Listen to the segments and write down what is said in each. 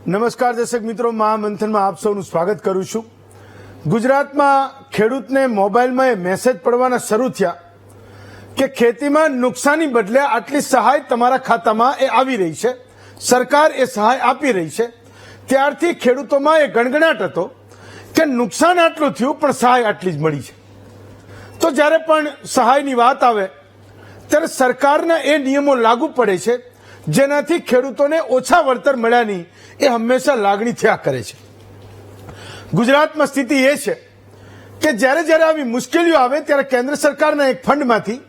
નમસ્કાર દર્શક મિત્રો, મહામંથનમાં આપ સૌનું સ્વાગત કરું છું। ગુજરાતમાં ખેડૂતને મોબાઈલમાં મેસેજ પડવાના શરૂ થયા કે ખેતીમાં નુકસાની બદલે આટલી સહાય તમારા ખાતામાં એ આવી રહી છે, સરકાર એ સહાય આપી રહી છે, ત્યારથી ખેડૂતોમાં એ ગણગણાટ હતો કે નુકસાન આટલું થયું પણ સહાય આટલી જ મળી છે। તો જ્યારે પણ સહાયની વાત આવે ત્યારે સરકારના એ નિયમો લાગુ પડે છે જેનાથી ખેડૂતોને ઓછા વળતર મળ્યાની એ હંમેશા લાગણી થયા કરે છે। ગુજરાતમાં સ્થિતિ એ છે કે જ્યારે જ્યારે આવી મુશ્કેલીઓ આવે ત્યારે કેન્દ્ર સરકારના એક ફંડમાંથી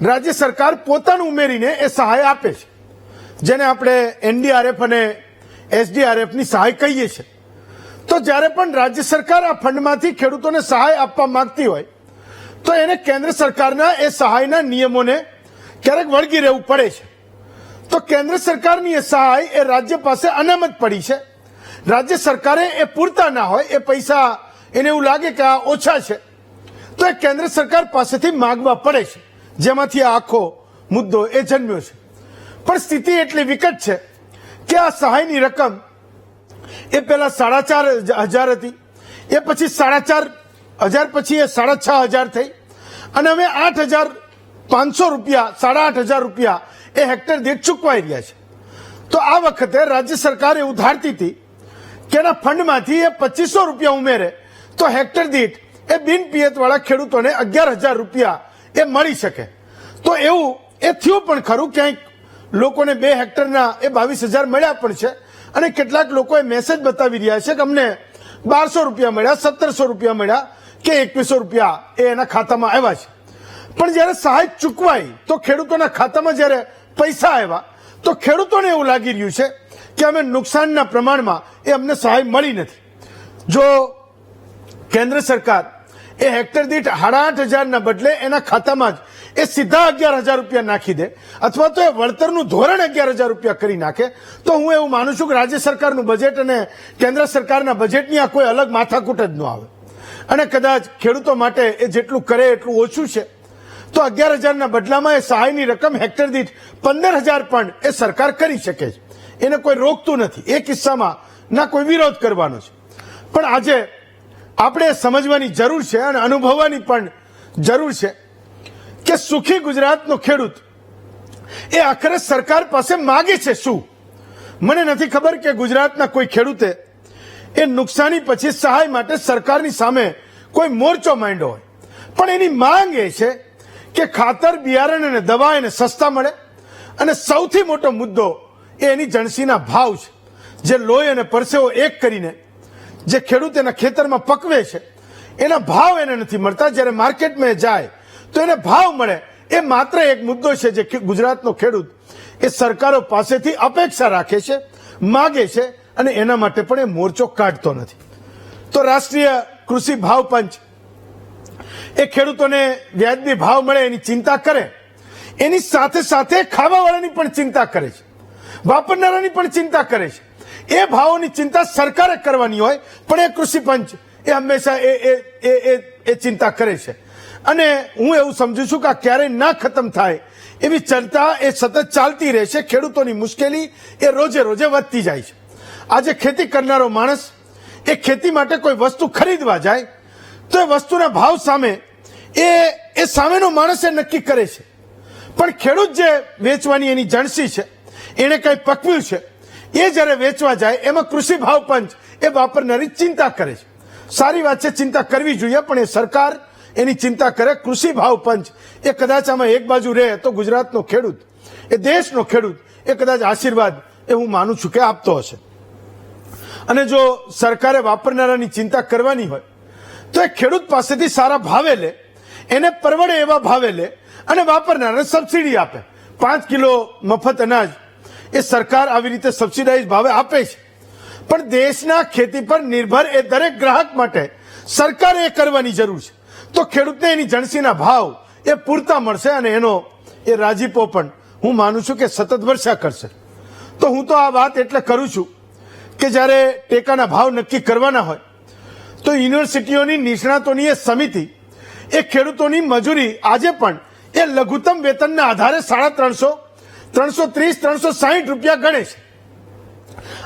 રાજ્ય સરકાર પોતાનું ઉમેરીને એ સહાય આપે છે, જેને આપણે એનડીઆરએફ અને એસડીઆરએફની સહાય કહીએ છીએ। તો જ્યારે પણ રાજ્ય સરકાર આ ફંડમાંથી ખેડૂતોને સહાય આપવા માંગતી હોય તો એને કેન્દ્ર સરકારના એ સહાયના નિયમોને ક્યારેક વળગી રહેવું પડે છે। તો કેન્દ્ર સરકારની એ સહાય એ રાજ્ય પાસે અનામત પડી છે, રાજ્ય સરકારે એ પૂરતા ના હોય, એ પૈસા એને એવું લાગે કે આ ઓછા છે તો એ કેન્દ્ર સરકાર પાસેથી માંગવા પડે છે, જેમાંથી આ આખો મુદ્દો એ જન્મ્યો છે। પણ સ્થિતિ એટલી વિકટ છે કે આ સહાયની રકમ એ પહેલા 4,500 હતી, એ પછી 4,500 પછી એ 6,500 થઈ અને હવે 8,500 રૂપિયા, 8,500 રૂપિયા એ હેક્ટર દીઠ ચૂકવાઈ રહ્યા છે। તો આ વખતે રાજ્ય સરકાર એવું ધારતી હતી કે એના ફંડમાંથી એ 2,500 રૂપિયા ઉમેરે તો હેક્ટર દીઠ એ બિન પિયત વાળા ખેડૂતોને 11,000 રૂપિયા એ મળી શકે। તો એવું એ થયું પણ ખરું, ક્યાંક લોકોને 2 હેક્ટરના એ 22,000 મળ્યા પણ છે અને કેટલાક લોકોએ મેસેજ બતાવી રહ્યા છે કે અમને 1,200 રૂપિયા મળ્યા, 1,700 રૂપિયા મળ્યા કે 2,100 રૂપિયા એ એના ખાતામાં આવ્યા છે। પણ જ્યારે સહાય ચૂકવાઈ તો ખેડૂતોના ખાતામાં જ્યારે પૈસા આવ્યા તો ખેડૂતોને એવું લાગી રહ્યું છે કે અમે નુકસાનના પ્રમાણમાં એ અમને સહાય મળી નથી। જો કેન્દ્ર સરકાર એ હેક્ટર દીઠ 8,500 ના બદલે એના ખાતામાં જ એ સીધા 11,000 રૂપિયા નાખી દે અથવા તો એ વળતરનું ધોરણ 11,000 રૂપિયા કરી નાખે તો હું એવું માનું છું કે રાજ્ય સરકારનું બજેટ અને કેન્દ્ર સરકારના બજેટની આ કોઈ અલગ માથાકૂટ જ ન આવે અને કદાચ ખેડૂતો માટે એ જેટલું કરે એટલું ઓછું છે। તો 11,000 ના બદલામાં એ સહાયની રકમ હેક્ટર દીઠ 15,000 પણ એ સરકાર કરી શકે છે, એને કોઈ રોકતું નથી, એ કિસ્સામાં ના કોઈ વિરોધ કરવાનો છે। પણ આજે આપણે સમજવાની જરૂર છે અને અનુભવવાની પણ જરૂર છે કે સુખી ગુજરાતનો ખેડૂત એ આખરે સરકાર પાસે માગે છે શું। મને નથી ખબર કે ગુજરાતના કોઈ ખેડૂતે એ નુકસાની પછી સહાય માટે સરકારની સામે કોઈ મોરચો માંડ્યો હોય, પણ એની માંગ એ છે કે ખાતર, બિયારણ અને દવા એને સસ્તા મળે અને સૌથી મોટો મુદ્દો એ એની જણસીના ભાવ છે, જે લોહી અને પરસેવો એક કરીને જે ખેડૂત એના ખેતરમાં પકવે છે એના ભાવ એને નથી મળતા। જ્યારે માર્કેટમાં જાય તો એને ભાવ મળે, એ માત્ર એક મુદ્દો છે જે ગુજરાતનો ખેડૂત એ સરકારો પાસેથી અપેક્ષા રાખે છે, માગે છે અને એના માટે પણ એ મોરચો કાઢતો નથી। તો રાષ્ટ્રીય કૃષિ ભાવ પંચ એ ખેડૂતોને વ્યાજબી ભાવ મળે એની ચિંતા કરે, એની સાથે સાથે ખાવાવાળાની પણ ચિંતા કરે છે, વાપરનારાની પણ ચિંતા કરે છે। એ ભાવોની ચિંતા સરકારે કરવાની હોય પણ એ કૃષિ પંચ એ હંમેશા એ ચિંતા કરે છે અને હું એવું સમજુ છું કે આ ક્યારેય ના ખતમ થાય એવી ચર્ચા એ સતત ચાલતી રહેશે। ખેડૂતોની મુશ્કેલી એ રોજે રોજે વધતી જાય છે। આજે ખેતી કરનારો માણસ એ ખેતી માટે કોઈ વસ્તુ ખરીદવા જાય તો એ વસ્તુના ભાવ સામે એ સામેનો માણસ એ નક્કી કરે છે, પણ ખેડૂત જે વેચવાની એની જણસી છે, એને કઈ પકવ્યું છે, એ જ્યારે વેચવા જાય એમાં કૃષિ ભાવ પંચ એ વાપરનારી ચિંતા કરે છે। સારી વાત છે, ચિંતા કરવી જોઈએ, પણ એ સરકાર એની ચિંતા કરે, કૃષિ ભાવ પંચ એ કદાચ આમાં એક બાજુ રહે તો ગુજરાતનો ખેડૂત, એ દેશનો ખેડૂત એ કદાચ આશીર્વાદ એ હું માનું છું કે આપતો હશે। અને જો સરકારે વાપરનારાની ચિંતા કરવાની હોય તો એ ખેડૂત પાસેથી સારા ભાવે લે, એને પરવડે એવા ભાવે લે અને વાપરનારાને સબસિડી આપે। 5 કિલો મફત અનાજ એ સરકાર આવી રીતે સબસિડાઇઝ ભાવે આપે છે, પણ દેશના ખેતી પર નિર્ભર એ દરેક ગ્રાહક માટે સરકારે એ કરવાની જરૂર છે, તો ખેડૂતને એની જણસીના ભાવ એ પૂરતા મળશે અને એનો એ રાજીપો પણ હું માનું છું કે સતત વર્ષા કરશે। તો હું તો આ વાત એટલે કરું છું કે જ્યારે ટેકાના ભાવ નક્કી કરવાના હોય તો યુનિવર્સિટીઓની નિષ્ણાતોની એ સમિતિ એ ખેડૂતોની મજૂરી આજે પણ એ લઘુત્તમ વેતનના આધારે 350, 330, 360 રૂપિયા ગણે છે।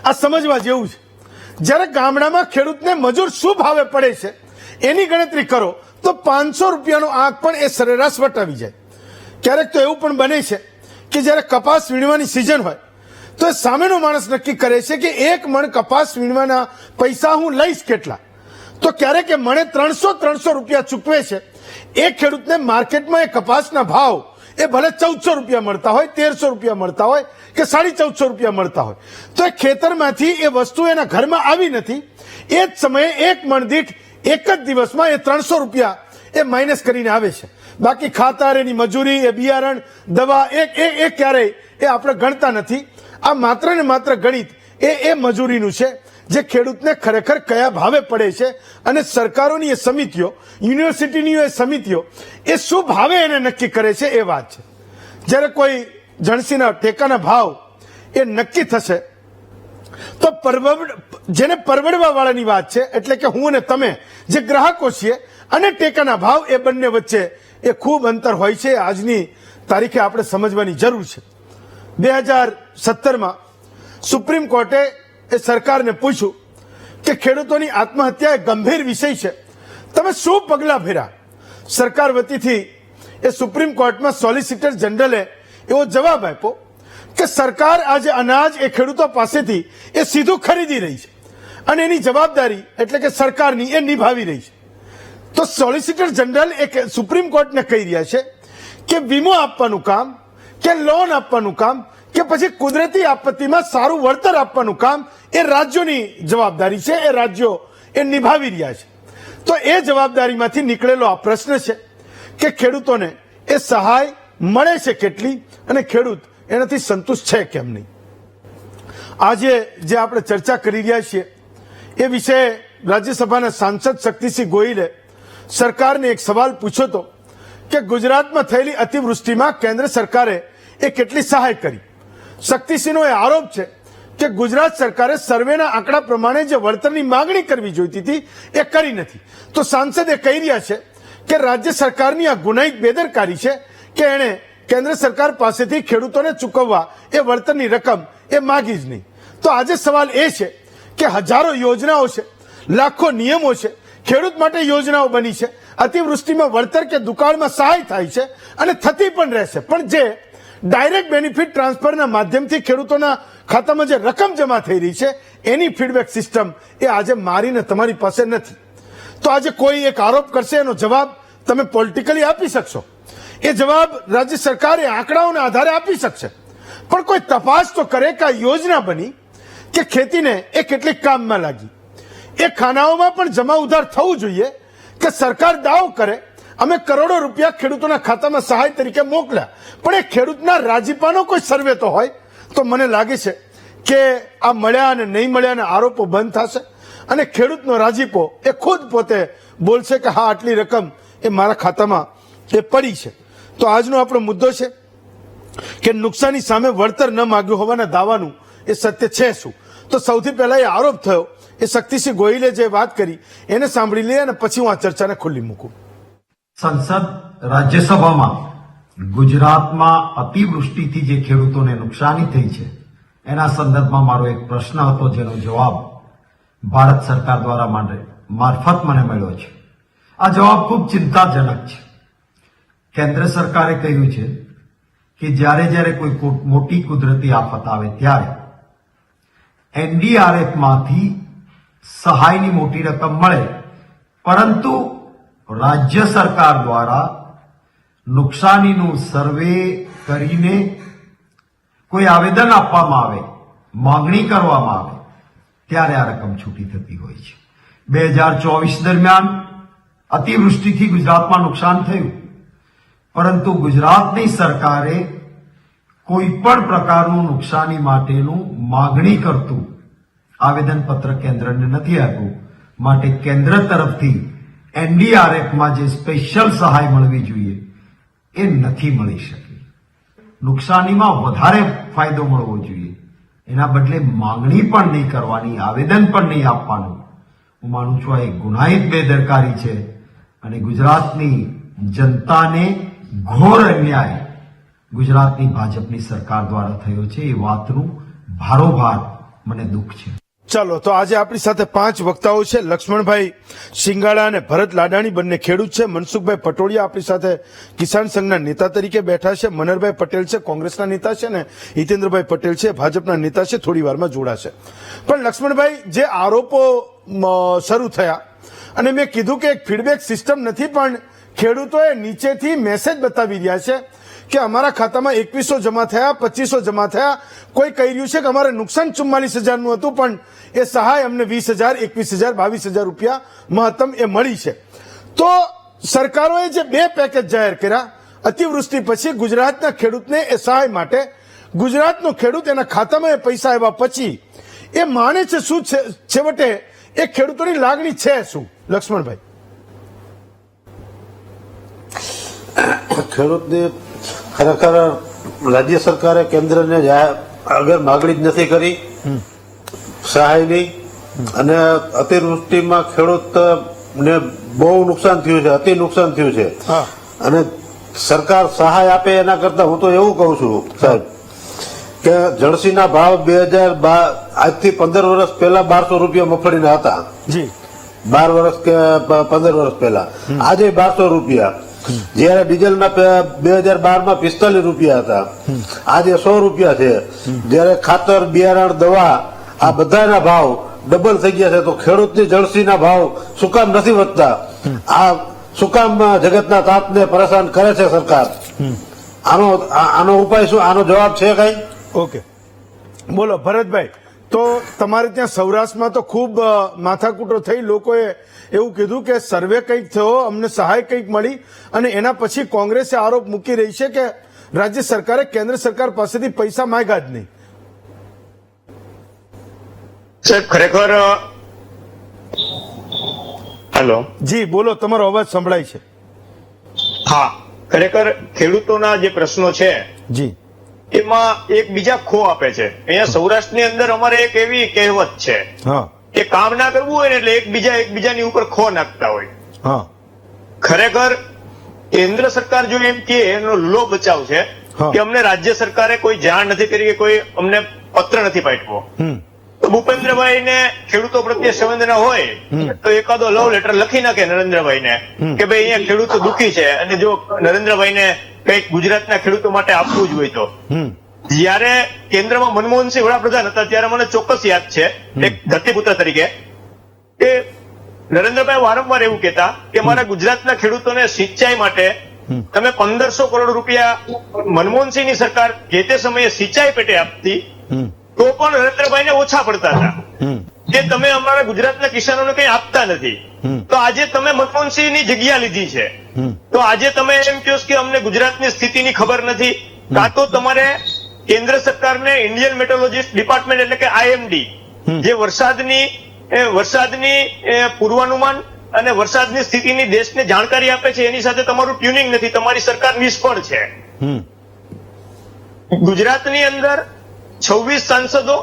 આ સમજવા જેવું છે. જ્યારે ગામડામાં ખેડૂતને મજૂર શું ભાવે પડે છે એની ગણતરી કરો તો 500 રૂપિયાનો આંક પણ એ સરેરાશ વટાવી જાય. ક્યારેક તો એવું પણ બને છે કે જ્યારે કપાસ વીણવાની સિઝન હોય તો એ સામેનો માણસ નક્કી કરે છે કે 1 મણ કપાસ વીણવાના પૈસા હું લઈશ કેટલા, તો ક્યારેક એ મણે 300 રૂપિયા ચૂકવે છે. એ ખેડૂતને માર્કેટમાં એ કપાસના ભાવ એ ભલે 1400 રૂપિયા મળતા હોય, 1300 રૂપિયા મળતા હોય કે 1450 રૂપિયા મળતા હોય, તો એ ખેતરમાંથી એ વસ્તુ એના ઘરમાં આવી નથી. એ જ સમયે 1 મણ દીઠ એક જ દિવસમાં એ 300 રૂપિયા એ માઇનસ કરીને આવે છે. બાકી ખાતર, એની મજૂરી, એ બિયારણ, દવા એ ક્યારેય એ આપણે ગણતા નથી. આ માત્ર ને માત્ર ગણિત એ મજૂરીનું છે જે ખેડૂતને ખરેખર કયા ભાવે પડે છે. અને સરકારોની એ સમિતિઓ, યુનિવર્સિટીની એ સમિતિઓ એ શું ભાવે એને નક્કી કરે છે એ વાત છે. જ્યારે કોઈ જણસીના ટેકાના ભાવ એ નક્કી થશે તો જેને પરવડવા વાળાની વાત છે, એટલે કે હું અને તમે જે ગ્રાહકો છીએ અને ટેકાના ભાવ એ બંને વચ્ચે એ ખૂબ અંતર હોય છે. આજની તારીખે આપણે સમજવાની જરૂર છે. 2017માં સુપ્રીમ કોર્ટે એ સરકારને પૂછ્યું કે ખેડૂતોની આત્મહત્યા એ ગંભીર વિષય છે, તમે શું પગલાં ભર્યા? સરકાર વતીથી એ સુપ્રીમ કોર્ટમાં સોલિસિટર જનરલે એવો જવાબ આપ્યો કે સરકાર આજે અનાજ એ ખેડૂતો પાસેથી એ સીધું ખરીદી રહી છે અને એની જવાબદારી એટલે કે સરકારની એ નિભાવી રહી છે. તો સોલિસિટર જનરલ એ સુપ્રીમ કોર્ટને કહી રહ્યા છે કે વીમો આપવાનું કામ કે લોન આપવાનું કામ કે પછી કુદરતી આપત્તિમાં સારું વળતર આપવાનું કામ એ રાજ્યોની જવાબદારી છે, એ રાજ્યો એ નિભાવી રહ્યા છે. તો એ જવાબદારીમાંથી નીકળેલો આ પ્રશ્ન છે કે ખેડૂતોને એ સહાય મળે છે કેટલી અને ખેડૂત એનાથી સંતુષ્ટ છે કેમ નહીં. આજે જે આપણે ચર્ચા કરી રહ્યા છીએ એ વિશે રાજ્યસભાના સાંસદ શક્તિસિંહ ગોહિલે સરકારને એક સવાલ પૂછ્યો હતો કે ગુજરાતમાં થયેલી અતિવૃષ્ટિમાં કેન્દ્ર સરકારે એ કેટલી સહાય કરી. શક્તિસિંહનો એ આરોપ છે કે ગુજરાત સરકારે સર્વેના આંકડા પ્રમાણે જે વળતરની માંગણી કરવી જોઈતી હતી એ કરી નથી. તો સાંસદ એ કહી રહ્યા છે કે રાજ્ય સરકારની આ ગુનાહિત બેદરકારી છે કે એણે કેન્દ્ર સરકાર પાસેથી ખેડૂતોને ચૂકવવા એ વળતરની રકમ એ માગી જ નહીં. તો આજે સવાલ એ છે કે હજારો યોજનાઓ છે, લાખો નિયમો છે, ખેડૂત માટે યોજનાઓ બની છે, અતિવૃષ્ટિમાં વળતર કે દુકાળમાં સહાય થાય છે અને થતી પણ રહેશે, પણ જે ડાયરેક્ટ બેનિફિટ ટ્રાન્સફરના માધ્યમથી ખેડૂતોના ખાતામાં જે રકમ જમા થઈ રહી છે એની ફીડબેક સિસ્ટમ એ આજે મારીને તમારી પાસે નથી. તો આજે કોઈ એક આરોપ કરશે, એનો જવાબ તમે પોલિટિકલી આપી શકશો, એ જવાબ રાજ્ય સરકાર એ આંકડાઓના આધારે આપી શકશે, પણ કોઈ તપાસ તો કરે કે આ યોજના બની કે ખેતીને એ કેટલીક કામમાં લાગી. એ ખાનાઓમાં પણ જમા ઉધાર થવું જોઈએ કે સરકાર દાવો કરે અમે કરોડો રૂપિયા ખેડૂતોના ખાતામાં સહાય તરીકે મોકલ્યા, પણ એ ખેડૂતના રાજીપાનો કોઈ સર્વે તો હોય તો મને લાગે છે કે આ મળ્યા અને નહીં મળ્યાના આરોપો બંધ થશે અને ખેડૂતનો રાજીપો એ ખુદ પોતે બોલશે કે હા આટલી રકમ એ મારા ખાતામાં એ પડી છે. તો આજનો આપણો મુદ્દો છે કે નુકસાની સામે વળતર ન માગ્યું હોવાના દાવાનું એ સત્ય છે શું? તો સૌથી પહેલા એ આરોપ થયો એ શક્તિસિંહ ગોહિલે જે વાત કરી એને સાંભળી લઈએ અને પછી હું આ ચર્ચાને ખુલ્લી મૂકું. સંસદ રાજ્યસભામાં ગુજરાતમાં અતિવૃષ્ટિથી જે ખેડૂતોને નુકસાની થઈ છે એના સંદર્ભમાં મારો એક પ્રશ્ન હતો, જેનો જવાબ ભારત સરકાર દ્વારા મારફત મને મળ્યો છે. આ જવાબ ખૂબ ચિંતાજનક છે. કેન્દ્ર સરકારે કહ્યું છે કે જ્યારે કોઈ મોટી કુદરતી આફત આવે ત્યારે એનડીઆરએફમાંથી સહાયની મોટી રકમ મળે, પરંતુ રાજ્ય સરકાર દ્વારા નુકસાનીનું સર્વે કરીને કોઈ આવેદન આપવામાં આવે, માંગણી કરવામાં આવે ત્યારે આ રકમ છૂટી થતી હોય છે. 2024 દરમિયાન અતિવૃષ્ટિથી ગુજરાતમાં નુકસાન થયું, પરંતુ ગુજરાતની સરકારે કોઈ પણ પ્રકારનું નુકસાની માટેનું માંગણી કરતું આવેદનપત્ર કેન્દ્રને નથી આપ્યું. માટે કેન્દ્ર તરફથી એનડીઆરએફમાં જે સ્પેશિયલ સહાય મળવી જોઈએ એ નથી મળી શકી. નુકસાનીમાં વધારે ફાયદો મળવો જોઈએ, એના બદલે માંગણી પણ નહીં કરવાની, આવેદન પણ નહીં આપવાનું. હું માનું છું આ એક ગુનાહિત બેદરકારી છે અને ગુજરાતની જનતાને ઘોર અન્યાય ગુજરાતની ભાજપની સરકાર દ્વારા થયો છે એ વાતનું ભારોભાર મને દુઃખ છે. ચાલો તો આજે આપણી સાથે 5 વક્તાઓ છે. લક્ષ્મણભાઈ સિંગાળા અને ભરત લાડાણી બંને ખેડૂત છે. મનસુખભાઈ પટોળિયા આપણી સાથે કિસાન સંઘના નેતા તરીકે બેઠા છે. મનહરભાઈ પટેલ છે, કોંગ્રેસના નેતા છે, ને હિતેન્દ્રભાઈ પટેલ છે, ભાજપના નેતા છે, થોડી વારમાં જોડાશે. પણ લક્ષ્મણભાઈ, જે આરોપો શરૂ થયા અને મેં કીધું કે એક ફીડબેક સિસ્ટમ નથી, પણ ખેડૂતોએ નીચેથી મેસેજ બતાવી રહ્યા છે કે અમારા ખાતામાં 2100 જમા થયા, 2500 જમા થયા. કોઈ કહી રહ્યું છે કે અમારે નુકસાન 44,000 નું હતું, પણ એ સહાય અમને 20,000, 21,000, 22,000 રૂપિયા મહત્તમ એ મળી છે. તો સરકારોએ જે 2 પેકેજ જાહેર કર્યા અતિવૃષ્ટિ પછી ગુજરાતના ખેડૂતને એ સહાય માટે, ગુજરાતનો ખેડૂત એના ખાતામાં એ પૈસા આવ્યા પછી એ માને છે શું છે, છેવટે એ ખેડૂતોની લાગણી છે શું? લક્ષ્મણભાઈ. ખેડૂતની ખરેખર રાજ્ય સરકારે કેન્દ્રને આગળ માગણી જ નથી કરી સહાયની, અને અતિવૃષ્ટિમાં ખેડૂતને બહુ નુકસાન થયું છે, અતિ નુકસાન થયું છે. અને સરકાર સહાય આપે એના કરતા હું તો એવું કહું છું સાહેબ કે જણસીના ભાવ 2012 આજથી 15 વર્ષ પહેલા 1200 રૂપિયા મગફળીના હતા. જી. 12 વર્ષ કે 15 વર્ષ પહેલા. આજે 1200 રૂપિયા. જયારે ડીઝલના 2012માં 45 રૂપિયા હતા, આજે 100 રૂપિયા છે. જયારે ખાતર, બિયારણ, દવા આ બધાના ભાવ ડબલ થઈ ગયા છે. તો ખેડૂતની જણસીના ભાવ શું કામ નથી વધતા? આ શું કામ જગતના તાતને પરેશાન કરે છે સરકાર? આનો ઉપાય શું? આનો જવાબ છે કઈ? ઓકે, બોલો ભરતભાઈ. તો તમારે ત્યાં સૌરાષ્ટ્રમાં તો ખૂબ માથાકૂટો થઈ, લોકોએ એવું કીધું કે સર્વે કંઈક થયો, અમને સહાય કંઈક મળી, અને એના પછી કોંગ્રેસે આરોપ મૂકી રહી છે કે રાજ્ય સરકારે કેન્દ્ર સરકાર પાસેથી પૈસા માંગ્યા જ નહીં. સાહેબ ખરેખર હેલો. જી બોલો, તમારો અવાજ સંભળાય છે. હા, ખરેખર ખેડૂતોના જે પ્રશ્નો છે જી, એમાં એક બીજા ખો આપે છે. અહીંયા સૌરાષ્ટ્રની અંદર અમારે એક એવી કહેવત છે હા કે કામ ના કરવું હોય ને એટલે એકબીજાની ઉપર ખો નાખતા હોય. હા ખરેખર કેન્દ્ર સરકાર જો એમ કે એનો લો બચાવ છે કે અમને રાજ્ય સરકારે કોઈ જાણ નથી કરી કે કોઈ અમને પત્ર નથી પાઠવ્યો, તો ભૂપેન્દ્રભાઈ ને ખેડૂતો પ્રત્યે સંવેદના હોય તો એકાદો લવ લેટર લખી નાખે નરેન્દ્રભાઈ ને કે ભાઈ અહીંયા ખેડૂતો દુઃખી છે, અને જો નરેન્દ્રભાઈ ને કંઈક ગુજરાતના ખેડૂતો માટે આપવું જ હોય તો. જયારે કેન્દ્રમાં મનમોહનસિંહ વડાપ્રધાન હતા ત્યારે મને ચોક્કસ યાદ છે એક ધરતીપુત્ર તરીકે કે નરેન્દ્રભાઈ વારંવાર એવું કહેતા કે મારા ગુજરાતના ખેડૂતોને સિંચાઈ માટે તમે 1500 કરોડ રૂપિયા મનમોહનસિંહની સરકાર જે તે સમયે સિંચાઈ પેટે આપતી તો પણ નરેન્દ્રભાઈને ઓછા પડતા હતા કે તમે અમારા ગુજરાતના કિસાનોને કંઈ આપતા નથી. તો આજે તમે મનમોહનસિંહની જગ્યા લીધી છે, તો આજે તમે એમ કહો કે અમને ગુજરાતની સ્થિતિની ખબર નથી. કાં તો તમારે કેન્દ્ર સરકારને ઇન્ડિયન મેટ્રોલોજીસ્ટ ડિપાર્ટમેન્ટ એટલે કે આઈએમડી જે વરસાદની પૂર્વાનુમાન અને વરસાદની સ્થિતિની દેશને જાણકારી આપે છે એની સાથે તમારું ટ્યુનિંગ નથી, તમારી સરકાર નિષ્ફળ છે. ગુજરાતની અંદર 26 સાંસદો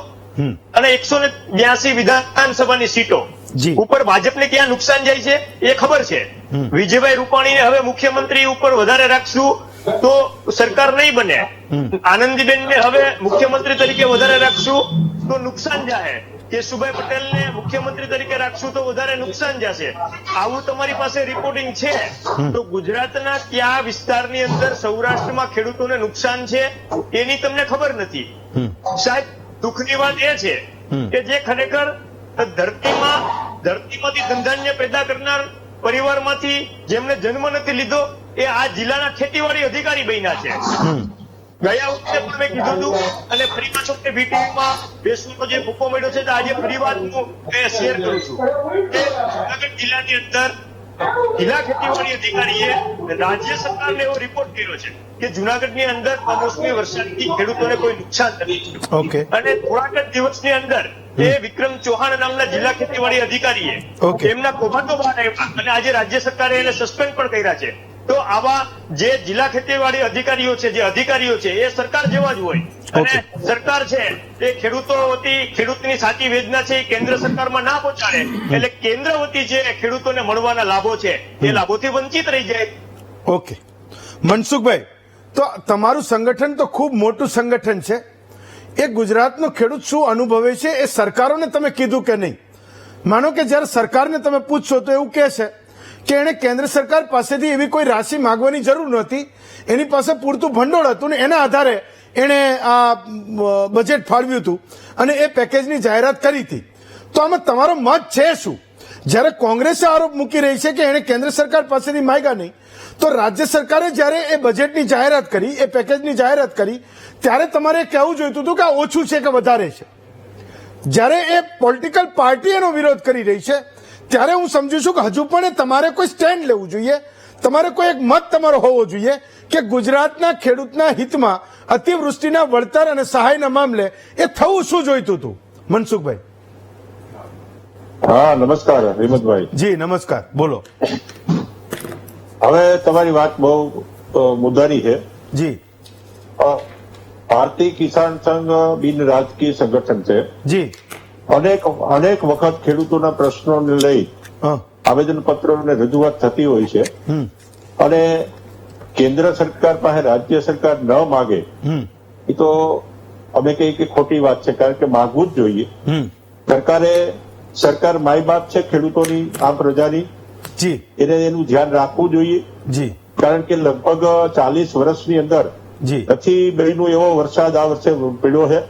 અને 182 વિધાનસભાની સીટો ઉપર ભાજપને ક્યાં નુકસાન જાય છે એ ખબર છે. વિજયભાઈ રૂપાણીને હવે મુખ્યમંત્રી ઉપર વધારે રાખશું તો સરકાર નહીં બને, આનંદીબેનને હવે મુખ્યમંત્રી તરીકે વધારે રાખશું તો નુકસાન જાય, કેશુભાઈ પટેલને મુખ્યમંત્રી તરીકે રાખશું તો વધારે નુકસાન જશે. આવું તમારી પાસે રિપોર્ટિંગ છે. તો ગુજરાતના કયા વિસ્તારની અંદર સૌરાષ્ટ્રમાં ખેડૂતોને નુકસાન છે એની તમને ખબર નથી. સાહેબ દુઃખની વાત એ છે કે જે ખરેખર ધરતીમાંથી ધંધાન્ય પેદા કરનાર પરિવારમાંથી જેમને જન્મ નથી લીધો એ આ જિલ્લાના ખેતીવાડી અધિકારી બન્યા છે. ગયા વખતે પણ મેં કીધું હતું અને ફરી પાછો વીટીવીમાં બેસવાનો જે ભૂકો મળ્યો છે આજે ફરી વાર હું શેર કરું છું કે જુનાગઢ જિલ્લાની અંદર જિલ્લા ખેતીવાડી અધિકારીએ રાજ્ય સરકારને એવો રિપોર્ટ કર્યો છે કે જુનાગઢની અંદર કમોસમી વરસાદથી ખેડૂતોને કોઈ નુકસાન નથી. અને થોડાક જ દિવસની અંદર એ વિક્રમ ચૌહાણ નામના જિલ્લા ખેતીવાડી અધિકારીએ એમના કૌભાંડો બહાર આવ્યા અને આજે રાજ્ય સરકારે એને સસ્પેન્ડ પણ કર્યા છે. તો આવા જે જિલ્લા ખેતીવાડી અધિકારીઓ છે, જે અધિકારીઓ છે એ સરકાર જેવા જ હોય, અને સરકાર છે એ ખેડૂતો વતી ખેડૂતની સાચી વેદના છે એ કેન્દ્ર સરકારમાં ના પહોંચાડે એટલે કેન્દ્ર વતી જે ખેડૂતોને મળવાના લાભો છે એ લાભોથી વંચિત રહી જાય. ઓકે મનસુખભાઈ, તો તમારું સંગઠન તો ખૂબ મોટું સંગઠન છે, એ ગુજરાતનો ખેડૂત શું અનુભવે છે એ સરકારોને તમે કીધું કે નહીં? માનો કે જ્યારે સરકારને તમે પૂછશો તો એવું કહે છે કે એણે કેન્દ્ર સરકાર પાસેથી એવી કોઈ રાશિ માંગવાની જરૂર નહોતી, એની પાસે પૂરતું ભંડોળ હતું ને એના આધારે એણે આ બજેટ ફાળવ્યું હતું અને એ પેકેજની જાહેરાત કરી હતી. તો આમાં તમારો મત છે શું? જ્યારે કોંગ્રેસે આરોપ મૂકી રહી છે કે એણે કેન્દ્ર સરકાર પાસેથી માંગ્યા નહીં, તો રાજ્ય સરકારે જ્યારે એ બજેટની જાહેરાત કરી, એ પેકેજની જાહેરાત કરી, ત્યારે તમારે કહેવું જોઈતું હતું કે આ ઓછું છે કે વધારે છે. જ્યારે એ પોલિટિકલ પાર્ટી એનો વિરોધ કરી રહી છે ત્યારે હું સમજુ છું કે હજુ પણ તમારે કોઈ સ્ટેન્ડ લેવું જોઈએ, તમારે કોઈ એક મત તમારો હોવો જોઈએ કે ગુજરાતના ખેડૂતના હિતમાં અતિવૃષ્ટિના વળતર અને સહાયના મામલે એ થવું શું જોઈતું હતું. મનસુખભાઈ. હા, નમસ્કાર હિંમતભાઈ. જી નમસ્કાર, બોલો. હવે તમારી વાત બહુ મુદ્દાની છે. જી. ભારતીય કિસાન સંઘ બિન રાજકીય સંગઠન છે. જી. અનેક વખત ખેડૂતોના પ્રશ્નોને લઈ આવેદન પત્રોને રજૂઆત થતી હોય છે અને કેન્દ્ર સરકાર પાસે રાજ્ય સરકાર ન માગે એ તો અમે કહીએ કે ખોટી વાત છે, કારણ કે માગવું જ જોઈએ. સરકાર માય બાપ છે ખેડૂતોની, આમ પ્રજાની. જી. એને એનું ધ્યાન રાખવું જોઈએ. જી. કારણ કે લગભગ 40 વર્ષની અંદર નથી બહેનો એવો વરસાદ આ વર્ષે પડ્યો છે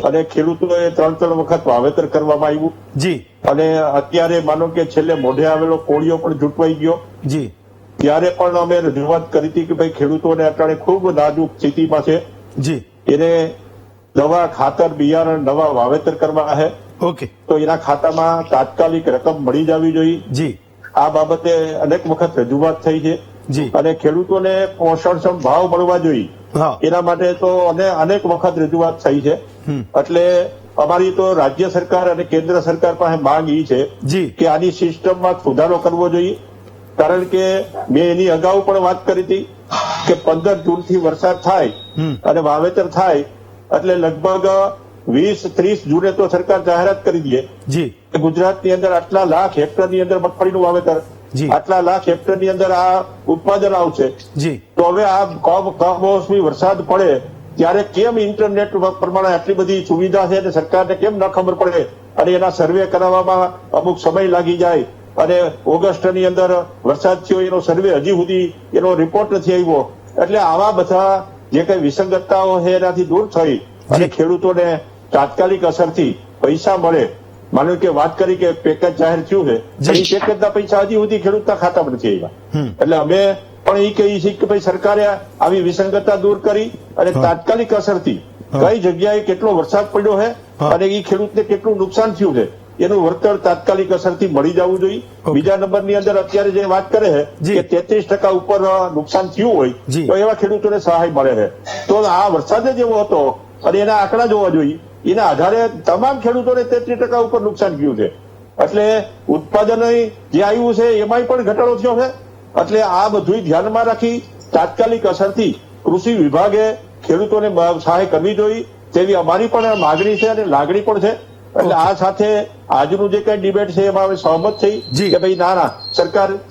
અને ખેડૂતોએ 3 વખત વાવેતર કરવામાં આવ્યું. જી. અને અત્યારે માનો કે છેલ્લે મોઢે આવેલો કોળિયો પણ ઝૂંટવાઈ ગયો. જી. ત્યારે પણ અમે રજૂઆત કરી હતી કે ભાઈ ખેડૂતોને અત્યારે ખૂબ નાજુક સ્થિતિમાં છે. જી. એને દવા, ખાતર, બિયારણ, નવા વાવેતર કરવા છે. ઓકે. તો એના ખાતામાં તાત્કાલિક રકમ મળી જવી જોઈએ. જી. આ બાબતે અનેક વખત રજૂઆત થઈ છે. જી. અને ખેડૂતોને પોષણક્ષમ ભાવ મળવા જોઈએ એના માટે તો અનેક વખત રજૂઆત થઈ છે. એટલે અમારી તો રાજ્ય સરકાર અને કેન્દ્ર સરકાર પાસે માંગ એ છે કે આની સિસ્ટમમાં સુધારો કરવો જોઈએ. કારણ કે મેં એની અગાઉ પણ વાત કરી હતી કે 15 જૂનથી વરસાદ થાય અને વાવેતર થાય એટલે લગભગ 20-30 જૂને તો સરકાર જાહેરાત કરી દે કે ગુજરાતની અંદર આટલા લાખ હેક્ટરની અંદર મગફળીનું વાવેતર, આટલા લાખ હેક્ટરની અંદર આ ઉત્પાદન આવશે. તો હવે આ કમોસમી વરસાદ પડે ત્યારે કેમ ઇન્ટરનેટ પ્રમાણે આટલી બધી સુવિધા છે અને સરકારને કેમ ન ખબર પડે અને એના સર્વે કરાવવામાં અમુક સમય લાગી જાય અને ઓગસ્ટની અંદર વરસાદ થયો એનો સર્વે હજી સુધી એનો રિપોર્ટ નથી આવ્યો. એટલે આવા બધા જે કઈ વિસંગતતાઓ છે એનાથી દૂર થઈ અને ખેડૂતોને તાત્કાલિક અસરથી પૈસા મળે. માનો કે વાત કરી કે પેકેજ જાહેર થયું છે, એ પેકેજના પૈસા હજી સુધી ખેડૂતના ખાતામાં નથી આવ્યા. એટલે અમે પણ એ કહીએ છીએ કે ભાઈ સરકારે આવી વિસંગતતા દૂર કરી અને તાત્કાલિક અસરથી કઈ જગ્યાએ કેટલો વરસાદ પડ્યો છે અને એ ખેડૂતને કેટલું નુકસાન થયું છે એનું વળતર તાત્કાલિક અસરથી મળી જવું જોઈએ. બીજા નંબરની અંદર અત્યારે જે વાત કરે છે કે 33% ઉપર નુકસાન થયું હોય તો એવા ખેડૂતોને સહાય મળે છે. તો આ વરસાદ જ એવો હતો અને એના આંકડા જોવા જોઈએ. એના આધારે તમામ ખેડૂતોને 33% ઉપર નુકસાન થયું છે. એટલે ઉત્પાદન જે આવ્યું છે એમાંય પણ ઘટાડો થયો છે. એટલે આ બધું ધ્યાનમાં રાખી તાત્કાલિક અસરથી કૃષિ વિભાગે ખેડૂતોને સહાય કરવી જોઈએ તેવી અમારી પણ માગણી છે અને લાગણી પણ છે. એટલે આ સાથે આજનું જે કઈ ડિબેટ છે એમાં અમે સહમત થઈ કે ભાઈ ના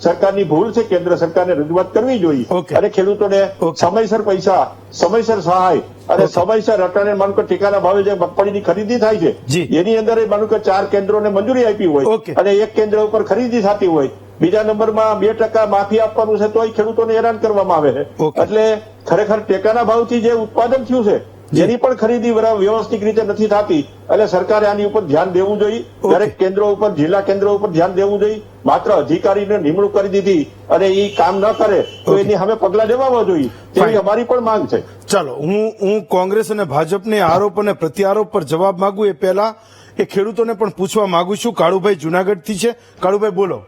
સરકારની ભૂલ છે, કેન્દ્ર સરકારને રજૂઆત કરવી જોઈએ અને ખેડૂતોને સમયસર પૈસા, સમયસર સહાય અને સમયસર અટાણે માનો કે ટેકાના ભાવે જે મગફળીની ખરીદી થાય છે એની અંદર માનો કે 4 કેન્દ્રોને મંજૂરી આપી હોય અને એક કેન્દ્ર ઉપર ખરીદી થતી હોય, બીજા નંબરમાં 2% માફી આપવાનું છે તોય ખેડૂતોને હેરાન કરવામાં આવે છે. એટલે ખરેખર ટેકાના ભાવથી જે ઉત્પાદન થયું છે જેની પણ ખરીદી વ્યવસ્થિત રીતે નથી થતી. એટલે સરકારે આની ઉપર ધ્યાન દેવું જોઈએ. દરેક કેન્દ્રો ઉપર, જિલ્લા કેન્દ્રો ઉપર ધ્યાન દેવું જોઈએ. માત્ર અધિકારીને નિમણૂક કરી દીધી અને એ કામ ન કરે તો એની સામે પગલા લેવા જોઈએ તેવી અમારી પણ માંગ છે. ચાલો, હું કોંગ્રેસ અને ભાજપને આરોપ અને પ્રત્યારોપ પર જવાબ માંગુ એ પહેલા એ ખેડૂતોને પણ પૂછવા માંગુ છું. કાળુભાઈ જુનાગઢથી છે. કાળુભાઈ બોલો.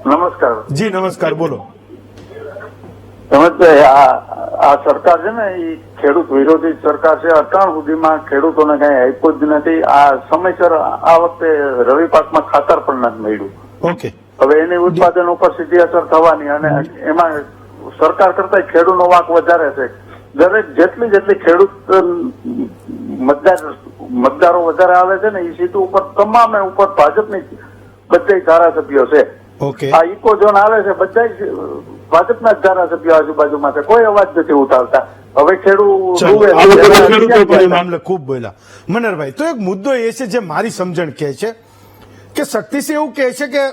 નમસ્કાર. જી નમસ્કાર, બોલો. આ સરકાર છે ને એ ખેડૂત વિરોધી સરકાર છે. અત્યાર સુધીમાં ખેડૂતોને કઈ આપ્યું જ નથી. આ સમયસર આ વખતે રવિ પાકમાં ખાતર પણ નથી મળ્યું. ઓકે. હવે એની ઉત્પાદન ઉપર સીધી અસર થવાની અને એમાં સરકાર કરતા ખેડૂતનો વાંક વધારે છે. દરેક જેટલી ખેડૂત મતદારો વધારે આવે છે ને એ સીટ ઉપર તમામ ઉપર ભાજપની બધા ધારાસભ્યો છે. આ ઇકો ઝોન આવે છે, બધા ભાજપના જ ધારાસભ્યો આજુબાજુમાં છે, કોઈ અવાજ નથી ઉઠાવતા. હવે ખેડૂતો મામલે ખૂબ બોલ્યા મનહરભાઈ. તો એક મુદ્દો એ છે જે મારી સમજણ કહે છે કે શક્તિસિંહ એવું કહે છે કે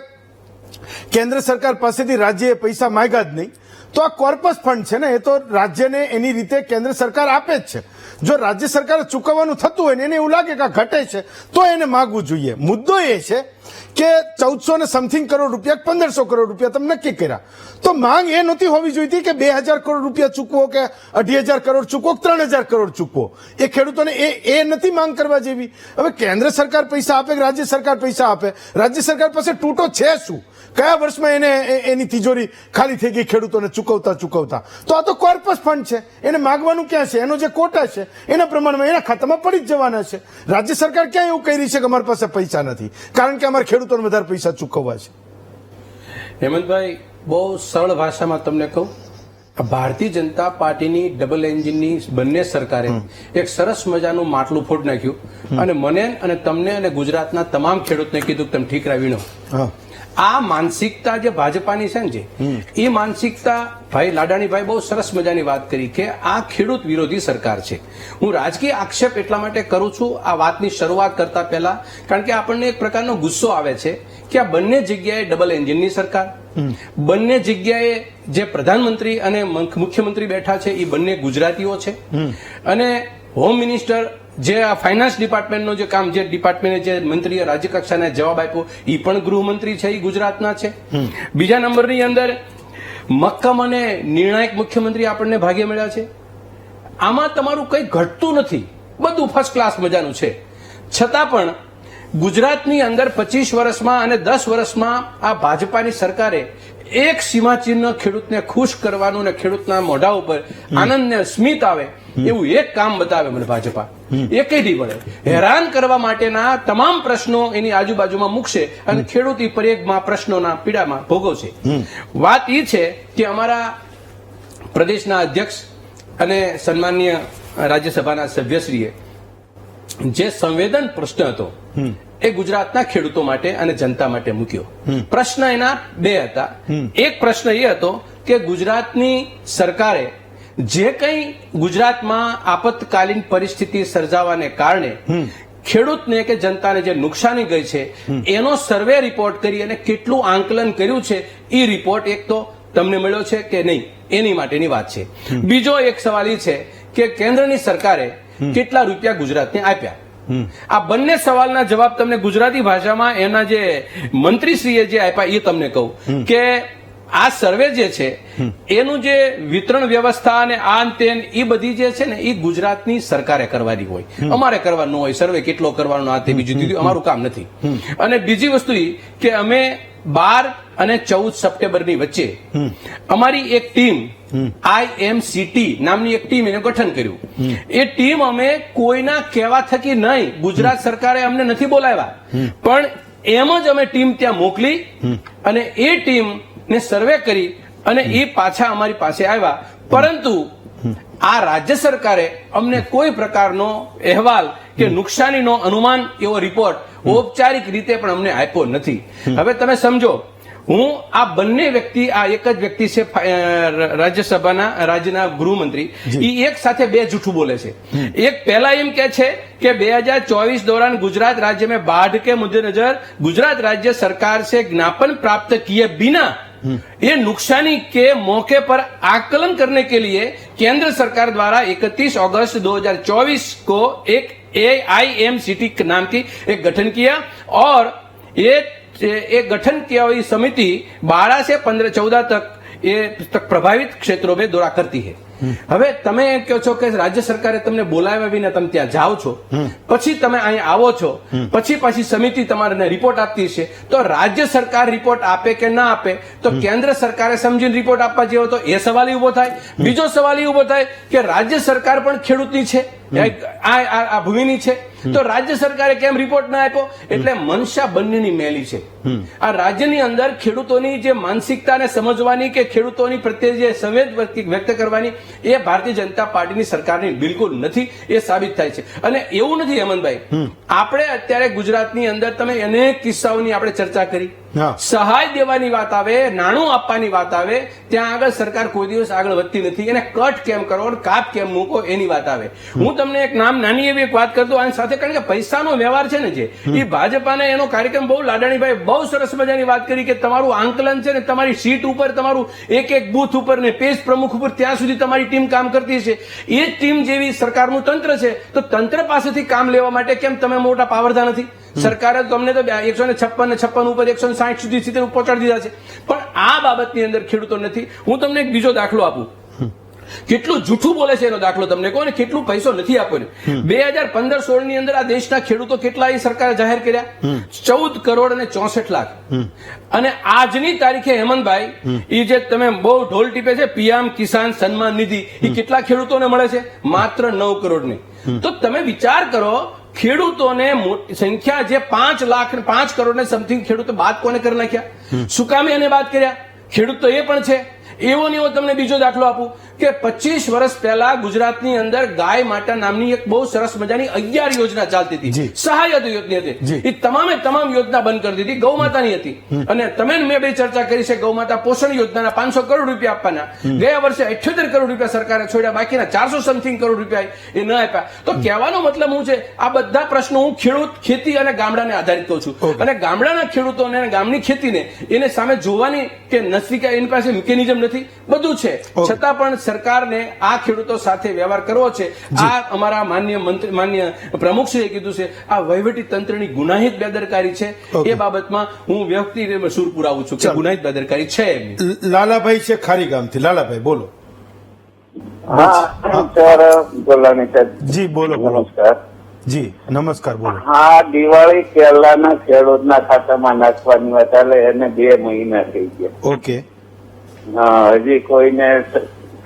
કેન્દ્ર સરકાર પાસેથી રાજ્યએ પૈસા માંગ્યા જ નહીં, તો આ કોર્પસ ફંડ છે ને એ તો રાજ્યને એની રીતે કેન્દ્ર સરકાર આપે જ છે. જો રાજ્ય સરકારે ચૂકવવાનું થતું હોય ને એને એવું લાગે કે આ ઘટે છે તો એને માગવું જોઈએ. મુદ્દો એ છે કે 1400 ને સમથિંગ કરોડ રૂપિયા 1500 કરોડ રૂપિયા તમે નક્કી કર્યા, તો માંગ એ નહોતી હોવી જોઈતી કે 2000 કરોડ રૂપિયા ચૂકવો કે 2500 કરોડ ચૂકવો, 3000 કરોડ ચૂકવો. એ ખેડૂતોને એ નથી માંગ કરવા જેવી. હવે કેન્દ્ર સરકાર પૈસા આપે કે રાજ્ય સરકાર પૈસા આપે, રાજ્ય સરકાર પાસે તૂટો છે શું? કયા વર્ષમાં એને એની તિજોરી ખાલી થઈ ગઈ ખેડૂતોને ચૂકવતા? તો આ તો કોર્પસ ફંડ છે, એને માગવાનું ક્યાં છે? એનો જે કોટા છે એના પ્રમાણમાં એના ખાતામાં પડી જ જવાના છે. રાજ્ય સરકાર ક્યાં એવું કહી રહી છે કે અમારી પાસે પૈસા નથી કારણ કે અમારે ખેડૂતોને વધારે પૈસા ચૂકવવા છે? હેમંતભાઈ, બહુ સરળ ભાષામાં તમને કહું, ભારતીય જનતા પાર્ટીની ડબલ એન્જિનની બંને સરકારે એક સરસ મજાનું માટલું ફોડ નાખ્યું અને મને અને તમને અને ગુજરાતના તમામ ખેડૂતને કીધું કે તમે ઠીક રાવીનો. આ માનસિકતા જે ભાજપાની છે ને, એ માનસિકતા ભાઈ લાડાણીભાઈ બહુ સરસ મજાની વાત કરી કે આ ખેડૂત વિરોધી સરકાર છે. હું રાજકીય આક્ષેપ એટલા માટે કરું છું આ વાતની શરૂઆત કરતા પહેલા, કારણ કે આપણને એક પ્રકારનો ગુસ્સો આવે છે કે આ બંને જગ્યાએ ડબલ એન્જિનની સરકાર, બંને જગ્યાએ જે પ્રધાનમંત્રી અને મુખ્યમંત્રી બેઠા છે એ બંને ગુજરાતીઓ છે, અને હોમ મિનિસ્ટર જે આ ફાઇનાન્સ ડિપાર્ટમેન્ટનો જે કામ, જે ડિપાર્ટમેન્ટે જે મંત્રીએ રાજ્ય કક્ષાને જવાબ આપ્યો એ પણ ગૃહમંત્રી છે, એ ગુજરાતના છે. બીજા નંબરની અંદર મક્કમ અને નિર્ણાયક મુખ્યમંત્રી આપણને ભાગ્ય મળ્યા છે. આમાં તમારું કંઈ ઘટતું નથી, બધું ફર્સ્ટ ક્લાસ મજાનું છે. છતાં પણ ગુજરાતની અંદર 25 વર્ષમાં અને 10 વર્ષમાં આ ભાજપાની સરકારે એક સીમાચિહ્ન ખેડૂતને ખુશ કરવાનું અને ખેડૂતના મોઢા ઉપર આનંદને સ્મિત આવે એવું એક કામ બતાવે મને ભાજપા. એકેય નહીં પડે. હેરાન કરવા માટેના તમામ પ્રશ્નો એની આજુબાજુમાં મૂકશે અને ખેડૂત એ પરેગમાં પ્રશ્નોના પીડામાં ભોગવશે. વાત એ છે કે અમારા પ્રદેશના અધ્યક્ષ અને સન્માનીય રાજ્યસભાના સભ્યશ્રીએ જે સંવેદન પ્રશ્ન હતો એ ગુજરાતના ખેડૂતો માટે અને જનતા માટે મૂક્યો. પ્રશ્ન એના બે હતા. એક પ્રશ્ન એ હતો કે ગુજરાતની સરકારે જે કંઈ ગુજરાતમાં આપતકાલીન પરિસ્થિતિ સર્જાવાને કારણે ખેડૂતને કે જનતાને જે નુકસાની ગઈ છે એનો સર્વે રિપોર્ટ કરી અને કેટલું આંકલન કર્યું છે એ રિપોર્ટ એક તો તમને મળ્યો છે કે નહીં એની માટેની વાત છે. બીજો એક સવાલ એ છે કે કેન્દ્રની સરકારે કેટલા રૂપિયા ગુજરાતને આપ્યા. આ બંને સવાલના જવાબ તમને ગુજરાતી ભાષામાં એના જે મંત્રીશ્રીએ જે આપ્યા એ તમને કહું કે આ સર્વે જે છે એનું જે વિતરણ વ્યવસ્થા અને આન તેન એ બધી જે છે ને એ ગુજરાતની સરકારે કરવાની હોય, અમારે કરવાનું હોય. સર્વે કેટલો કરવાનો આ તે બીજું દીધું અમારું કામ નથી. અને બીજી વસ્તુ એ કે અમે 12 અને 14 સપ્ટેમ્બરની વચ્ચે અમારી એક ટીમ IMCT નામની એક ટીમ એનું ગઠન કર્યું. એ ટીમ અમે કોઈના કહેવા થકી નહીં, ગુજરાત સરકારે અમને નથી બોલાવ્યા, પણ એમ જ અમે ટીમ ત્યાં મોકલી અને એ ટીમ ને સર્વે કરી અને એ પાછા અમારી પાસે આવ્યા. પરંતુ આ રાજ્ય સરકારે અમને કોઈ પ્રકારનો અહેવાલ કે નુકસાનીનો અનુમાન એવો રિપોર્ટ ઔપચારિક રીતે પણ અમને આપ્યો નથી. હવે તમે સમજો, હું આ બંને વ્યક્તિ, આ એક જ વ્યક્તિ છે રાજ્યના ગૃહમંત્રી, એ એક સાથે બે જૂઠું બોલે છે. એક પહેલા એમ કે છે કે 2024 दौरान गुजरात राज्य में बाढ़ के मद्देनजर गुजरात राज्य सरकार से ज्ञापन प्राप्त किए बिना ये नुकसानी के मौके पर आकलन करने के लिए केंद्र सरकार द्वारा 31 अगस्त 2024 को एक AIMCT नाम की एक गठन किया और ये गठन किया हुई समिति 12 से 14 तक प्रभावित क्षेत्रों में दौरा करती है. હવે તમે એમ કહો છો કે રાજ્ય સરકારે તમને બોલાવ્યા વિના તમે ત્યાં જાઓ છો, પછી તમે અહીં આવો છો, પછી પાછી સમિતિ તમારે રિપોર્ટ આપતી છે, તો રાજ્ય સરકાર રિપોર્ટ આપે કે ના આપે તો કેન્દ્ર સરકારે સમજીને રિપોર્ટ આપવા જેવો તો એ સવાલ ઉભો થાય. બીજો સવાલ એ ઉભો થાય કે રાજ્ય સરકાર પણ ખેડૂતની છે, આ ભૂમિની છે, તો રાજ્ય સરકારે કેમ રિપોર્ટ ના આપ્યો? એટલે મનસા બંનેની મેલી છે. આ રાજ્યની અંદર ખેડૂતોની જે માનસિકતાને સમજવાની કે ખેડૂતોની પ્રત્યે જે સંવેદ વ્યક્ત કરવાની એ ભારતીય જનતા પાર્ટીની સરકારની બિલકુલ નથી, એ સાબિત થાય છે. અને એવું નથી હેમંતભાઈ, આપણે અત્યારે ગુજરાતની અંદર તમે અનેક કિસ્સાઓની આપણે ચર્ચા કરી, સહાય દેવાની વાત આવે, નાણું આપવાની વાત આવે, ત્યાં આગળ સરકાર કોઈ દિવસ આગળ વધતી નથી. એને કટ કેમ કરો, કાપ કેમ મૂકો, એની વાત આવે. હું તમને એક નાની એવી એક વાત કરતો આની સાથે, કારણ કે પૈસાનો વ્યવહાર છે ને જે એ ભાજપાને એનો કાર્યક્રમ બહુ લાડાણીભાઈ બહુ સરસ મજાની વાત કરી કે તમારું આંકલન છે ને તમારી સીટ ઉપર, તમારું એક બૂથ ઉપર ને પેજ પ્રમુખ ઉપર ત્યાં સુધી તમારી ટીમ કામ કરતી છે. એ જ ટીમ જેવી સરકારનું તંત્ર છે, તો તંત્ર પાસેથી કામ લેવા માટે કેમ તમે મોટા પાવરધા નથી? સરકારે તમને તો 156 ઉપર 160 સુધી સીધે પહોંચાડી દીધા છે, પણ આ બાબતની અંદર ખેડૂતો નથી. હું તમને એક બીજો દાખલો આપું, કેટલું જૂઠું બોલે છે એનો દાખલો તમને કહો ને, કેટલું પૈસો નથી આપ્યો. 2015-16 ની અંદર આ દેશના ખેડૂતો કેટલા એ સરકારે જાહેર કર્યા? 14 કરોડ અને 64 લાખ. અને આજની તારીખે હેમંતભાઈ, એ જે તમે બહુ ઢોલ ટીપે છે પીએમ કિસાન સન્માન નિધિ, એ કેટલા ખેડૂતોને મળે છે? માત્ર 9 કરોડની. તો તમે વિચાર કરો, ખેડૂતોને સંખ્યા જે 5 લાખ 5 કરોડ ને સમથિંગ ખેડૂતો બાદ કોને કરી નાખ્યા? શું કામે એને બાદ કર્યા? ખેડૂત તો એ પણ છે. એવો ને એવો તમને બીજો દાખલો આપું કે 25 વર્ષ પહેલા ગુજરાતની અંદર ગાય માતા નામની એક બહુ સરસ મજાની 11 યોજના ચાલતી હતી, સહાય યોજના હતી. એ તમામે તમામ યોજના બંધ કરી દીધી, ગૌ માતાની હતી. અને તમે મેં બે ચર્ચા કરી છે, ગૌ માતા પોષણ યોજનાના 500 કરોડ રૂપિયા આપવાના, ગયા વર્ષે 78 કરોડ રૂપિયા સરકારે છોડ્યા, બાકીના 400 સમથિંગ કરોડ રૂપિયા એ ન આપ્યા. તો કહેવાનો મતલબ હું છે, આ બધા પ્રશ્નો હું ખેડૂત, ખેતી અને ગામડાને આધારિત કહું છું. અને ગામડાના ખેડૂતોને અને ગામની ખેતીને એને સામે જોવાની કે નથી, એની પાસે મિકેનિઝમ નથી, બધું છે, છતાં પણ સરકારને આ ખેડૂતો સાથે વ્યવહાર કરવો છે. આ અમારા માન્ય પ્રમુખશ્રીએ કીધું છે, આ વહીવટી તંત્રની ગુનાહિત બેદરકારી છે. એ બાબતમાં હું વ્યક્તિ સૂર પુરાવું છું કે ગુનાહિત બેદરકારી છે. લાલાભાઈ છે ખારી ગામથી. લાલાભાઈ બોલો. જી બોલો. નમસ્કાર. જી નમસ્કાર, બોલો. હા, દિવાળી પહેલાના ખેડૂતના ખાતામાં નાખવાની વાત ચાલે, એને 2 મહિના થઈ ગયા. ઓકે. હા, હજી કોઈને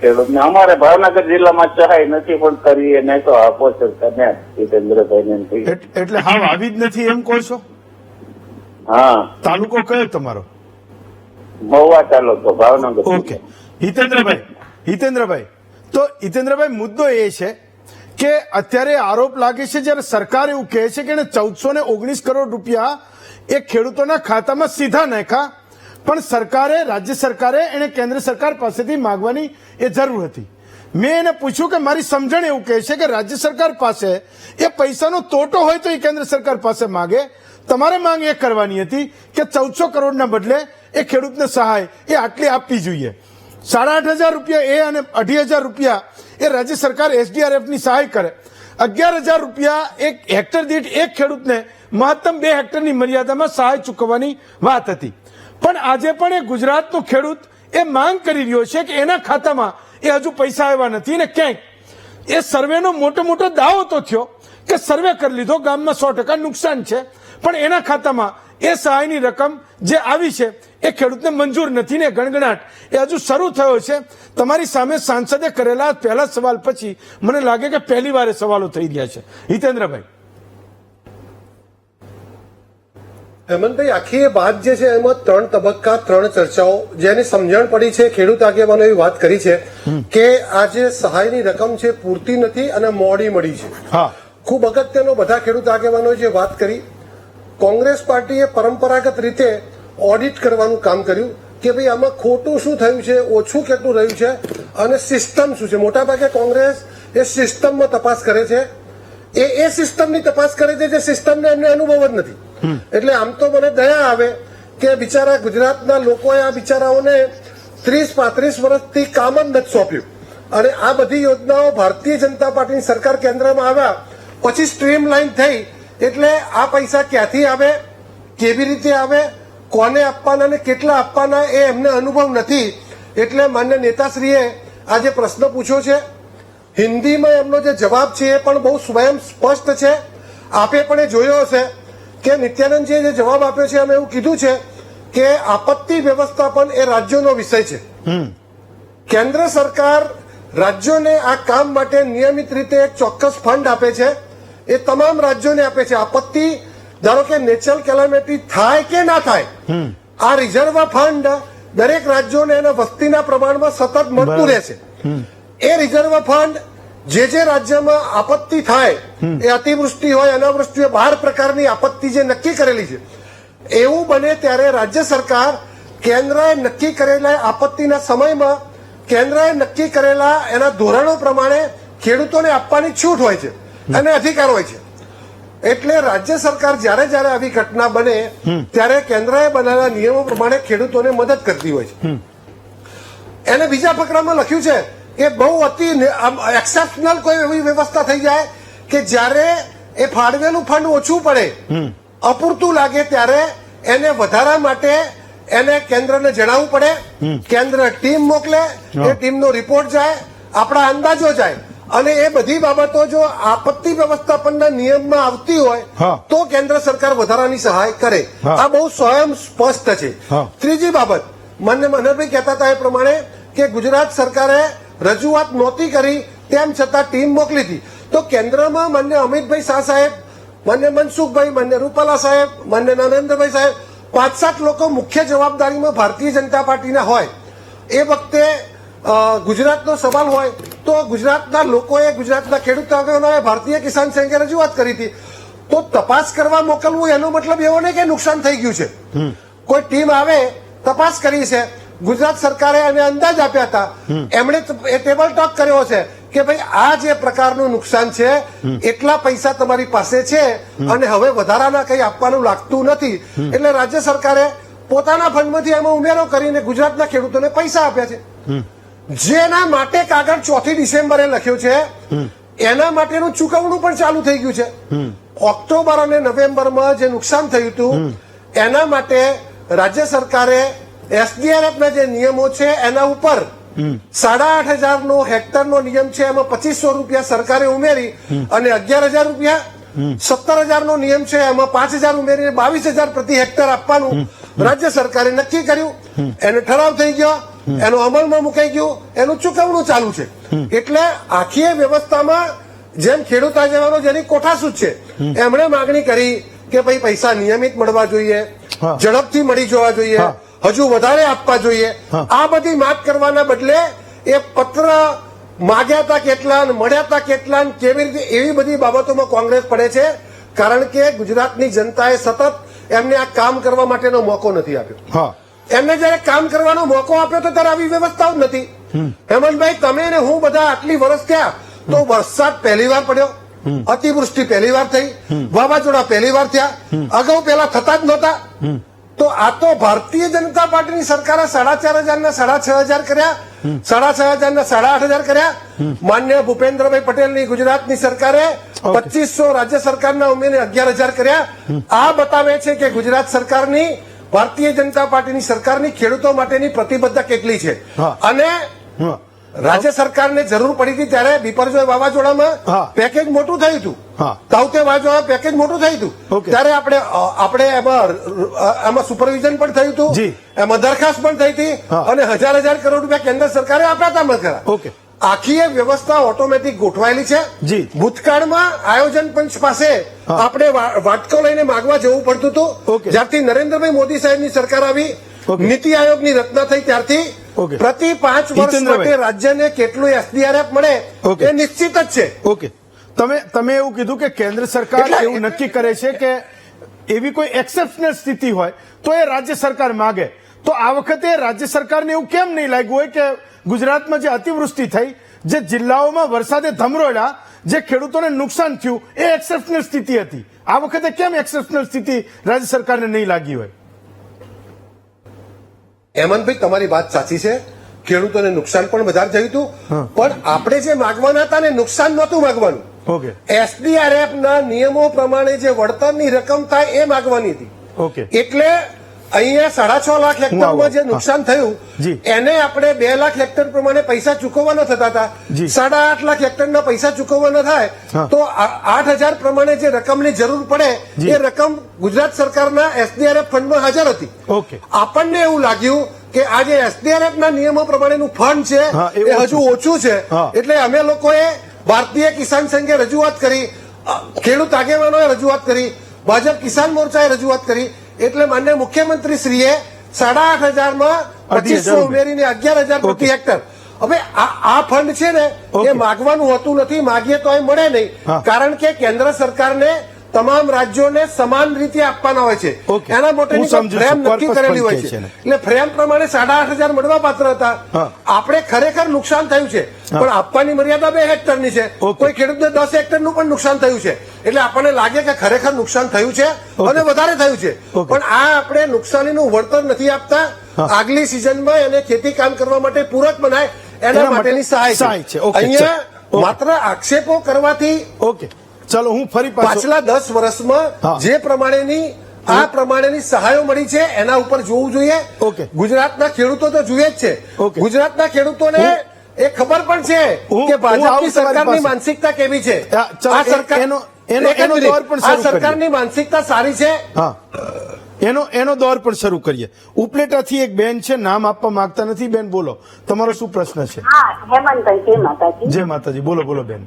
ખેડૂતને અમારે ભાવનગર જિલ્લામાં સહાય નથી પણ કરી એને તો આપો સરકારને. જીતેન્દ્રભાઈ એટલે હાવ આવી જ નથી એમ કહો છો? હા. તાલુકો કયો તમારો? મહુવા તાલુકો, ભાવનગર. ઓકે. હિતેન્દ્રભાઈ, તો હિતેન્દ્રભાઈ મુદ્દો એ છે કે અત્યારે આરોપ લાગે છે, જયારે સરકાર એવું કહે છે કે એને 1419 કરોડ રૂપિયા એ ખેડૂતોના ખાતામાં સીધા નાખ્યા, પણ સરકારે, રાજ્ય સરકારે એને કેન્દ્ર સરકાર પાસેથી માંગવાની એ જરૂર હતી. મેં એને પૂછ્યું કે મારી સમજણ એવું કહે છે કે રાજ્ય સરકાર પાસે એ પૈસાનો તોટો હોય તો એ કેન્દ્ર સરકાર પાસે માંગે. તમારે માંગ એ કરવાની હતી કે 1400 કરોડના બદલે એ ખેડૂતને સહાય એ આટલી આપવી જોઈએ. 8,500 રૂપિયા એ અને 2,500 રૂપિયા એ રાજ્ય સરકાર એસડીઆરએફની સહાય કરે. 11,000 રૂપિયા એક હેક્ટર દીઠ એક ખેડૂતને મહત્તમ 2 હેક્ટરની મર્યાદામાં સહાય ચૂકવવાની વાત હતી. પણ આજે પણ એ ગુજરાતનો ખેડૂત એ માંગ કરી રહ્યો છે કે એના ખાતામાં એ હજુ પૈસા આવ્યા નથી. ને ક્યાંક એ સર્વેનો મોટો દાવો તો થયો કે સર્વે કરી લીધો, ગામમાં 100% નુકસાન છે, પણ એના ખાતામાં એ સહાયની રકમ જે આવી છે એ ખેડૂતને મંજૂર નથી. ને ગણગણાટ એ હજુ શરૂ થયો છે. તમારી સામે સાંસદે કરેલા પહેલા સવાલ પછી મને લાગે કે પહેલી વાર સવાલો થઈ રહ્યા છે. હિતેન્દ્રભાઈ. હેમંતભાઈ, આખી એ વાત જે છે એમાં 3 તબક્કા, 3 ચર્ચાઓ જેની સમજણ પડી છે. ખેડૂત આગેવાનો એવી વાત કરી છે કે આ જે સહાયની રકમ છે પૂરતી નથી અને મોડી મળી છે. ખૂબ અગત્યનો બધા ખેડૂત આગેવાનોએ જે વાત કરી, કોંગ્રેસ પાર્ટીએ પરંપરાગત રીતે ઓડિટ કરવાનું કામ કર્યું કે ભાઈ આમાં ખોટું શું થયું છે, ઓછું કેટલું રહ્યું છે અને સિસ્ટમ શું છે. મોટાભાગે કોંગ્રેસ એ સિસ્ટમમાં તપાસ કરે છે, એ સિસ્ટમની તપાસ કરે છે જે સિસ્ટમને એમને અનુભવ જ નથી. એટલે આમ તો મને દયા આવે કે બિચારા ગુજરાતના લોકોએ આ બિચારાઓને 30-35 વર્ષથી કામ જ નથી સોંપ્યું. અને આ બધી યોજનાઓ ભારતીય જનતા પાર્ટીની સરકાર કેન્દ્રમાં આવ્યા પછી સ્ટ્રીમ લાઈન થઈ. એટલે આ પૈસા ક્યાંથી આવે, કેવી રીતે આવે, કોને આપવાના અને કેટલા આપવાના એ એમને અનુભવ નથી. એટલે માન્ય નેતાશ્રીએ આ જે પ્રશ્ન પૂછ્યો છે, હિન્દીમાં એમનો જે જવાબ છે એ પણ બહુ સ્વયં સ્પષ્ટ છે. આપે પણ એ જોયો હશે કે નિત્યાનંદજીએ જે જવાબ આપ્યો છે એમાં એવું કીધું છે કે આપત્તિ વ્યવસ્થાપન એ રાજ્યોનો વિષય છે. કેન્દ્ર સરકાર રાજ્યોને આ કામ માટે નિયમિત રીતે એક ચોક્કસ ફંડ આપે છે. એ તમામ રાજ્યોને આપે છે. આપત્તિ ધારો કે નેચરલ કેલામિટી થાય કે ના થાય, આ રિઝર્વ ફંડ દરેક રાજ્યોને એના વસ્તીના પ્રમાણમાં સતત મળતું રહેશે. એ રિઝર્વ ફંડ જે રાજ્યમાં આપત્તિ થાય, એ અતિવૃષ્ટિ હોય, અનાવૃષ્ટિ હોય, 12 પ્રકારની આપત્તિ જે નક્કી કરેલી છે, એવું બને ત્યારે રાજ્ય સરકાર કેન્દ્રએ નક્કી કરેલા આપત્તિના સમયમાં કેન્દ્રએ નક્કી કરેલા એના ધોરણો પ્રમાણે ખેડૂતોને આપવાની છૂટ હોય છે અને અધિકાર હોય છે. એટલે રાજ્ય સરકાર જ્યારે આવી ઘટના બને ત્યારે કેન્દ્રએ બનાવેલા નિયમો પ્રમાણે ખેડૂતોને મદદ કરતી હોય છે. એને બીજા ફકરામાં લખ્યું છે કે બહુ અતિ એક્સેપ્શનલ કોઈ એવી વ્યવસ્થા થઈ જાય કે જ્યારે એ ફાળવેલું ફંડ ઓછું પડે, અપૂરતું લાગે, ત્યારે એને વધારા માટે એને કેન્દ્રને જણાવવું પડે. કેન્દ્ર ટીમ મોકલે, એ ટીમનો રિપોર્ટ જાય, આપણા અંદાજો જાય, અને એ બધી બાબતો જો આપત્તિ વ્યવસ્થાપનના નિયમમાં આવતી હોય તો કેન્દ્ર સરકાર વધારાની સહાય કરે. આ બહુ સ્વયં સ્પષ્ટ છે. ત્રીજી બાબત, મને મનોહરભાઈ કહેતા હતા એ પ્રમાણે કે ગુજરાત સરકારે રજૂઆત નહોતી કરી, તેમ છતાં ટીમ મોકલી હતી. તો કેન્દ્રમાં માન્ય અમિતભાઈ શાહ સાહેબ, માન્ય મનસુખભાઈ, માન્ય રૂપાલા સાહેબ, માન્ય નરેન્દ્રભાઈ સાહેબ, 5-7 લોકો મુખ્ય જવાબદારીમાં ભારતીય જનતા પાર્ટીના હોય. એ વખતે ગુજરાતનો સવાલ હોય તો ગુજરાતના લોકોએ, ગુજરાતના ખેડૂત આગેવાનોએ ભારતીય કિસાન સંઘે રજૂઆત કરી હતી. તો તપાસ કરવા મોકલવું એનો મતલબ એવો નહીં કે નુકસાન થઈ ગયું છે. કોઈ ટીમ આવે, તપાસ કરી છે, ગુજરાત સરકારે એને અંદાજ આપ્યા હતા, એમણે ટેબલ ટોક કર્યો છે કે ભાઈ આ જે પ્રકારનું નુકસાન છે, એટલા પૈસા તમારી પાસે છે અને હવે વધારાના કંઈ આપવાનું લાગતું નથી. એટલે રાજ્ય સરકારે પોતાના ફંડમાંથી એમાં ઉમેરો કરીને ગુજરાતના ખેડૂતોને પૈસા આપ્યા છે. જેના માટે કાગળ 4 ડિસેમ્બરે લખ્યો છે, એના માટેનું ચૂકવણું પણ ચાલુ થઈ ગયું છે. ઓક્ટોબર અને નવેમ્બરમાં જે નુકસાન થયું હતું એના માટે રાજ્ય સરકારે એસડીઆરએફના જે નિયમો છે એના ઉપર 8,500 નો હેક્ટરનો નિયમ છે, એમાં 2,500 રૂપિયા સરકારે ઉમેરી અને 11,000 રૂપિયા, 17,000 નો નિયમ છે, એમાં 5,000 ઉમેરીને 22,000 પ્રતિ હેક્ટર આપવાનું રાજ્ય સરકારે નક્કી કર્યું. એનો ઠરાવ થઈ ગયો, એનો અમલમાં મુકાઈ ગયું, એનું ચૂકવણું ચાલુ છે. એટલે આખી વ્યવસ્થામાં જેમ ખેડૂત આગેવાનો જેની કોઠાસૂઝ છે, એમણે માંગણી કરી કે ભાઈ પૈસા નિયમિત મળવા જોઈએ, ઝડપથી મળી જવા જોઈએ, હજુ વધારે આપવા જોઈએ. આ બધી માંગ કરવાના બદલે એ પત્ર માગ્યા હતા કેટલા, મળ્યા હતા કેટલા, કેવી રીતે, એવી બધી બાબતોમાં કોંગ્રેસ પડે છે. કારણ કે ગુજરાતની જનતાએ સતત એમને આ કામ કરવા માટેનો મોકો નથી આપ્યો. એમને જયારે કામ કરવાનો મોકો આપ્યો તો ત્યારે આવી વ્યવસ્થાઓ જ નથી. હેમંતભાઈ, તમે ને હું બધા આટલી વર્ષ થયા તો વરસાદ પહેલી વાર પડ્યો, અતિવૃષ્ટિ પહેલી વાર થઈ, વાવાઝોડા પહેલી વાર થયા, અગાઉ પહેલા થતા જ નહોતા. તો આ તો ભારતીય જનતા પાર્ટીની સરકારે 4,500 ના 6,500 કર્યા, 6,500 ના 8,500 કર્યા. માન્ય ભૂપેન્દ્રભાઈ પટેલની ગુજરાતની સરકારે 2,500 રાજ્ય સરકારના ઉમેરીને 11,000 કર્યા. આ બતાવે છે કે ગુજરાત સરકારની, ભારતીય જનતા પાર્ટીની સરકારની ખેડૂતો માટેની પ્રતિબદ્ધતા કેટલી છે. અને રાજ્ય સરકારને જરૂર પડી હતી ત્યારે બિપરજોય વાવાઝોડામાં પેકેજ મોટું થયું હતું, તાઉતે વાવાઝોડા પેકેજ મોટું થયું હતું, ત્યારે આપણે એમાં સુપરવિઝન પણ થયું હતું, એમાં દરખાસ્ત પણ થઈ હતી અને 1,000 કરોડ રૂપિયા કેન્દ્ર સરકારે આપ્યા હતા ખરા. આખી એ વ્યવસ્થા ઓટોમેટિક ગોઠવાયેલી છે. ભૂતકાળમાં આયોજન પંચ પાસે આપણે વાટકો લઈને માગવા જવું પડતું હતું. જ્યારથી નરેન્દ્રભાઈ મોદી સાહેબની સરકાર આવી, નીતિ આયોગની રચના થઈ, ત્યારથી પ્રતિ 5 વર્ષ માટે રાજ્યને કેટલું એસડીઆરએફ મળે એ નિશ્ચિત જ છે. ઓકે, તમે એવું કીધું કે કેન્દ્ર સરકાર એવું નક્કી કરે છે કે એવી કોઈ એક્સેપ્શનલ સ્થિતિ હોય તો એ રાજ્ય સરકાર માગે. તો આ વખતે રાજ્ય સરકારને એવું કેમ નહીં લાગ્યું હોય કે ગુજરાતમાં જે અતિવૃષ્ટિ થઈ, જે જિલ્લાઓમાં વરસાદે ધમરોળ્યા, જે ખેડૂતોને નુકસાન થયું, એ એક્સેપ્શનલ સ્થિતિ હતી. આ વખતે કેમ એક્સેપ્શનલ સ્થિતિ રાજ્ય સરકારને નહીં લાગી હોય? હેમંતભાઈ, તમારી વાત સાચી છે, ખેડૂતોને નુકસાન પણ વધારે થયું હતું, પણ આપણે જે માગવાના હતા ને નુકસાન નહોતું માગવાનું. એસડીઆરએફ ના નિયમો પ્રમાણે જે વળતરની રકમ થાય એ માગવાની હતી. એટલે અહીંયા 6.5 લાખ હેક્ટરમાં જે નુકસાન થયું એને આપણે 2 લાખ હેક્ટર પ્રમાણે પૈસા ચૂકવવાના થતા હતા. 8.5 લાખ હેક્ટરના પૈસા ચૂકવવાના થાય તો 8,000 પ્રમાણે જે રકમની જરૂર પડે એ રકમ ગુજરાત સરકારના એસડીઆરએફ ફંડમાં હાજર હતી. આપણને એવું લાગ્યું કે આ જે એસડીઆરએફ ના નિયમો પ્રમાણેનું ફંડ છે એ હજુ ઓછું છે, એટલે અમે લોકોએ ભારતીય કિસાન સંઘે રજૂઆત કરી ખેડૂત આગેવાનોએ રજૂઆત કરી, ભાજપ કિસાન મોરચાએ રજૂઆત કરી, એટલે માન્ય મુખ્યમંત્રી શ્રીએ 8,500 માં 2500 ઉમેરીને 11,000 પ્રતિ હેક્ટર. હવે આ ફંડ છે ને એ માગવાનું હોતું નથી, માગીએ તો એ મળે નહીં, કારણ કે કેન્દ્ર સરકારને તમામ રાજ્યોને સમાન રીતે આપવાના હોય છે, એના માટેની ફ્રેમ નક્કી કરેલી હોય છે. એટલે ફ્રેમ પ્રમાણે 8,500 મળવા પાત્ર હતા. આપણે ખરેખર નુકસાન થયું છે, પણ આપવાની મર્યાદા 2 હેક્ટરની છે. કોઈ ખેડૂતને 10 હેક્ટરનું પણ નુકસાન થયું છે. એટલે આપણને લાગે કે ખરેખર નુકસાન થયું છે અને વધારે થયું છે, પણ આ આપણે નુકસાનીનું વળતર નથી આપતા. આગલી સિઝનમાં એને ખેતી કામ કરવા માટે પૂરક બનાય એના માટેની સહાય છે. અહીંયા માત્ર આક્ષેપો કરવાથી ચાલો હું ફરી પાછલા 10 વર્ષમાં જે પ્રમાણેની સહાયો મળી છે એના ઉપર જોવું જોઈએ. ગુજરાતના ખેડૂતો તો જુએ જ છે. ગુજરાતના ખેડૂતોને એ ખબર પણ છે કે ભાજપની સરકારની માનસિકતા કેવી છે. આ સરકારની માનસિકતા સારી છે. એનો દોર પણ શરૂ કરીએ. ઉપલેટાથી એક બેન છે, નામ આપવા માંગતા નથી. બેન બોલો, તમારો શું પ્રશ્ન છે? હેમંતભાઈ, જય માતાજી. જય માતાજી, બોલો બોલો બેન.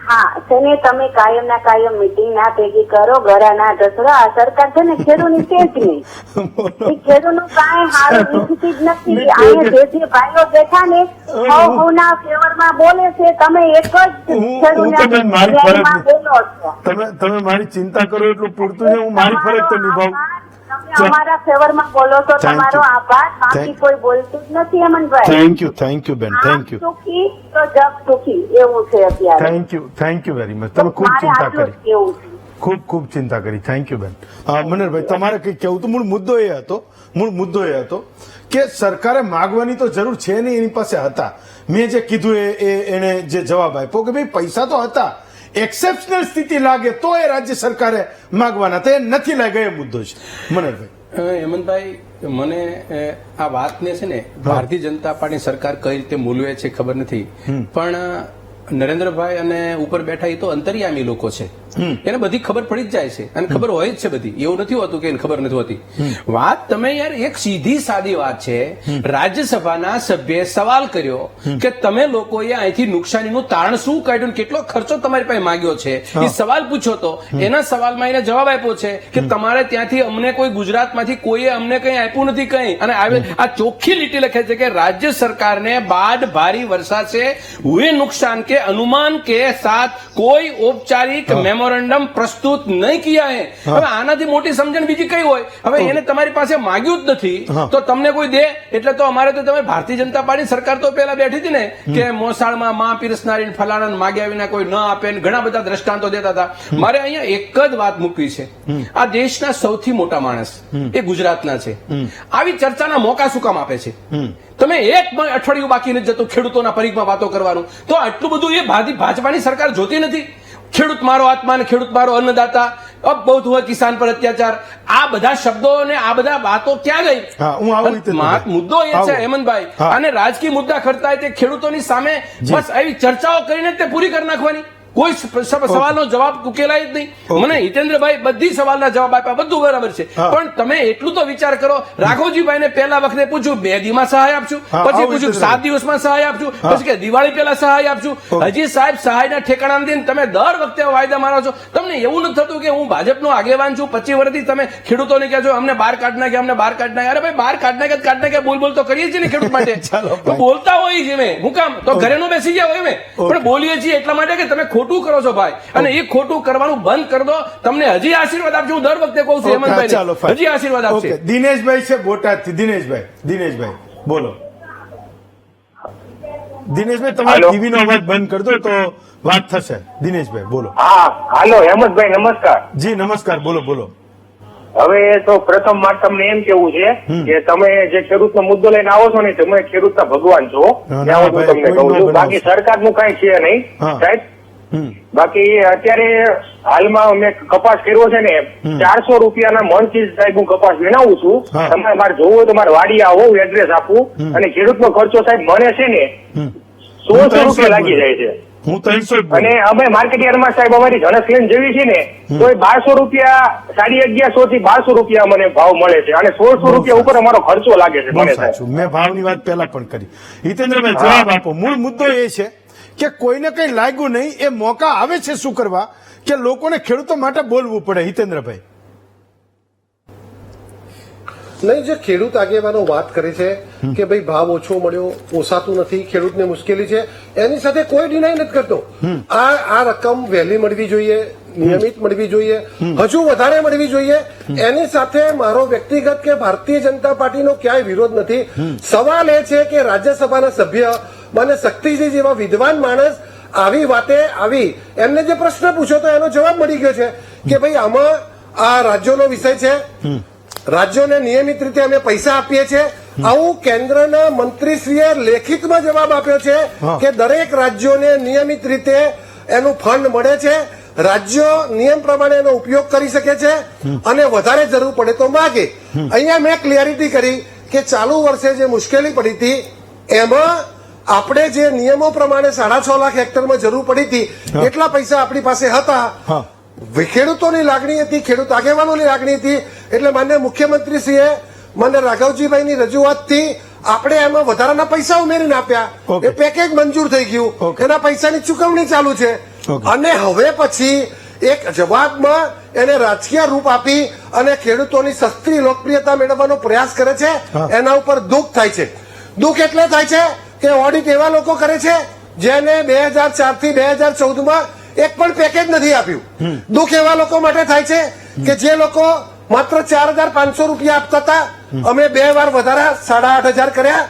હા, છે ને તમે કાયમ ના કાયમ મીટિંગ ના ભેગી કરો, ઘરા ના ઢસડો. આ સરકાર છે ને ખેડૂતની છે જ નહીં. એ ખેડૂતનું કાંઈ હારું ઈચ્છતી જ નથી. અહીંયા જે ભાઈઓ બેઠા ને ના ફેવરમાં બોલે છે, તમે એક જ ખેડૂતના બોલો છો. તમે મારી ચિંતા કરો એટલું પૂરતું છે. હું મારી ફરજ તો નિભાવું. અમારા ફેવરમાં બોલો છો, તમારો આભાર. બાકી કોઈ બોલતું જ નથી. હેમંતભાઈ, થેન્ક યુ બેન, થેન્ક યુ. સુખી તો જગ સુખી, એવું છે અત્યારે. Thank you very much. તમે ખૂબ ચિંતા કરી, ખૂબ ચિંતા કરી. થેન્ક યુ બેન. મનોહરભાઈ, તમારે કઈ કેવું તો મૂળ મુદ્દો એ હતો કે સરકારે માગવાની તો જરૂર છે નહીં, એની પાસે હતા. મેં જે કીધું એને જે જવાબ આપ્યો કે ભાઈ પૈસા તો હતા, એક્સેપ્શનલ સ્થિતિ લાગે તો એ રાજ્ય સરકારે માગવાના, તો એ નથી લાગે, એ મુદ્દો છે. મનોહરભાઈ. હેમંતભાઈ, મને આ વાતને છે ને ભારતીય જનતા પાર્ટી સરકાર કઈ રીતે મૂલવે છે ખબર નથી, પણ નરેન્દ્રભાઈ અને ઉપર બેઠા એ તો અંતર્યામી લોકો છે, એને બધી ખબર પડી જ જાય છે અને ખબર હોય જ છે બધી. એવું નથી હોતું કે એને ખબર નથી હોતી. વાત તમે યાર એક સીધી સાદી વાત છે. રાજ્યસભાના સભ્યએ સવાલ કર્યો કે તમે લોકોએ અહીંથી નુકસાનીનું તારણ શું કાઢ્યું, કેટલો ખર્ચો તમારી પાસે માંગ્યો છે, એ સવાલ પૂછ્યો તો એના સવાલમાં એને જવાબ આપ્યો છે કે તમારે ત્યાંથી અમને કોઈ ગુજરાતમાંથી કોઈએ અમને કંઈ આપ્યું નથી કંઈ. અને આ ચોખ્ખી લીટી લખે છે કે રાજ્ય સરકારને બાદ ભારી વરસાદ से हुए नुकसान के अनुमान के साथ कोई औपचारिक मेमोरेंडम प्रस्तुत नहीं किया है. હવે આનાથી મોટી સમજણ બીજી કઈ હોય? હવે એને તમારી પાસે માંગ્યું જ નથી તો તમને કોઈ દે એટલે તો અમારે તો તમે ભારતીય જનતા પાર્ટી સરકાર તો પેલા બેઠી હતી ને કે મોસાળમાં માં પીરસનારી ફલાણા માગ્યા વિના કોઈ ન આપે, ઘણા બધા દ્રષ્ટાંતો દેતા હતા. મારે અહીંયા એક જ વાત મૂકવી છે. આ દેશના સૌથી મોટા માણસ એ ગુજરાતના છે. આવી ચર્ચાના મોકા શું કામ આપે છે? તમે એક અઠવાડિયું બાકી નથી જતું ખેડૂતોના પરીખમાં વાતો કરવાનું, તો આટલું બધું એ ભાજપાની સરકાર જોતી નથી? ખેડૂત મારો આત્મા ને ખેડૂત મારો અન્નદાતા, અબ બહુત હુઆ કિસાન પર અત્યાચાર, આ બધા શબ્દો ને આ બધા વાતો ક્યાં ગઈ? મુદ્દો એ છે હેમંતભાઈ, અને રાજકીય મુદ્દા ખર્ચાય તે ખેડૂતોની સામે બસ આવી ચર્ચાઓ કરીને તે પૂરી કરી નાખવાની. કોઈ સવાલનો જવાબ ઉકેલાય જ નહીં. મને હિતેન્દ્રભાઈ બધી સવાલના જવાબ આપ્યા, બધું બરાબર છે, પણ તમે એટલું તો વિચાર કરો. રાઘવજીભાઈને પહેલા વખતે પૂછ્યું 2 દિવસમાં સહાય આપશું, પછી પૂછ્યું 7 દિવસમાં સહાય આપશું, પછી કે દિવાળી પહેલા સહાય આપશું. હજી સાહેબ સહાયના ઠેકાણા નથી. તમે દર વખતે વાયદા મારો છો. તમને એવું નથી થતું કે હું ભાજપનો આગેવાન છું, 25 વર્ષથી તમે ખેડૂતોને કહો છો અમને બહાર કાઢ નાખ્યા, અમને બહાર કાઢ નાખ્યા. અરે ભાઈ બહાર કાઢ નાખ્યા બોલ તો કરીએ છીએ ને ખેડૂત માટે. બોલતા હોય છે મેં, હું કામ તો ઘરે નો બેસી ગયા હોય મેં, પણ બોલીએ છીએ એટલા માટે કે તમે ખોટું કરો છો ભાઈ, અને એ ખોટું કરવાનું બંધ કરી દો. તમને હજી આશીર્વાદ આપજો. હું દર વખતે કહું છું હેમંતભાઈ, હજી આશીર્વાદ આપશે. દિનેશભાઈ છે બોટાદથી. દિનેશભાઈ બોલો. દિનેશભાઈ તમારે ટીવી નો અવાજ બંધ કરી દો તો વાત થશે. દિનેશભાઈ બોલો. હા, હાલો હેમંતભાઈ, નમસ્કાર. જી નમસ્કાર, બોલો. હવે તો પ્રથમ વાત તમને એમ કેવું છે કે તમે જે ખેડૂતનો મુદ્દો લઈને આવો છો ને, તમે ખેડૂતના ભગવાન છો, ત્યાં હું તમને કહું છું. બાકી સરકારનું કઈ છે નહીં સાહેબ. બાકી અત્યારે હાલમાં મેં કપાસ કર્યો છે ને, 400 રૂપિયાના મણથી સાહેબ હું કપાસ વિનાવું છું. તમારે મારે જોવું હોય તો મારે વાડી આવો, એડ્રેસ આપું, અને ખેડૂતનો ખર્ચો સાહેબ મને છે ને 100 રૂપિયા લાગી જાય છે. અને અમે માર્કેટ યાર્ડમાં સાહેબ અમારી જણસ લઈને જેવી છે ને તો 1200 રૂપિયા, 1150 થી 1200 રૂપિયા મને ભાવ મળે છે, અને 1600 રૂપિયા ઉપર અમારો ખર્ચો લાગે છે મને સાહેબ. મેં ભાવની વાત પહેલા પણ કરી. હિતેન્દ્રભાઈ જવાબ આપો. મૂળ મુદ્દો એ છે કે કોઈને કઈ લાગ્યું નહીં, એ મોકા આવે છે શું કરવા કે લોકોને ખેડૂતો માટે બોલવું પડે? હિતેન્દ્રભાઈ. નહીં, જે ખેડૂત આગેવાનો વાત કરે છે કે ભાઈ ભાવ ઓછો મળ્યો, પોસાતું નથી, ખેડૂતને મુશ્કેલી છે, એની સાથે કોઈ ડિનાય નથી કરતો. આ રકમ વહેલી મળવી જોઈએ, નિયમિત મળવી જોઈએ, હજુ વધારે મળવી જોઈએ. એની સાથે મારો વ્યક્તિગત કે ભારતીય જનતા પાર્ટીનો ક્યાંય વિરોધ નથી. સવાલ એ છે કે રાજ્યસભાના સભ્ય મને શક્તિજી જેવા વિદ્વાન માણસ આવી વાતે આવી એમને જે પ્રશ્ન પૂછ્યો તો એનો જવાબ મળી ગયો છે કે ભાઈ આમાં આ રાજ્યોનો વિષય છે, રાજ્યોને નિયમિત રીતે અમે પૈસા આપીએ છીએ. આવું કેન્દ્રના મંત્રીશ્રીએ લેખિતમાં જવાબ આપ્યો છે કે દરેક રાજ્યોને નિયમિત રીતે એનું ફંડ મળે છે, રાજ્યો નિયમ પ્રમાણે એનો ઉપયોગ કરી શકે છે અને વધારે જરૂર પડે તો માગે. અહીંયા મેં ક્લિયરિટી કરી કે ચાલુ વર્ષે જે મુશ્કેલી પડી હતી એમાં આપણે જે નિયમો પ્રમાણે 6.5 લાખ હેક્ટરમાં જરૂર પડી હતી એટલા પૈસા આપણી પાસે હતા. ખેડૂતોની લાગણી હતી, ખેડૂત આગેવાનોની લાગણી હતી, એટલે માન્ય મુખ્યમંત્રીશ્રીએ મને રાઘવજીભાઈની રજૂઆતથી આપણે એમાં વધારાના પૈસા ઉમેરીને આપ્યા. એ પેકેજ મંજૂર થઈ ગયું, એના પૈસાની ચુકવણી ચાલુ છે. અને હવે પછી એક જવાબમાં એને રાજકીય રૂપ આપી અને ખેડૂતોની સસ્તી લોકપ્રિયતા મેળવવાનો પ્રયાસ કરે છે. એના ઉપર દુઃખ થાય છે. દુઃખ એટલે થાય છે કે ઓડિટ એવા લોકો કરે છે જેને 2004 થી 2014માં એક પણ પેકેજ નથી આપ્યું. દુઃખ એવા લોકો માટે થાય છે કે જે લોકો માત્ર 4,500 રૂપિયા આપતા હતા, અમે 2 વાર વધારા 8,500 કર્યા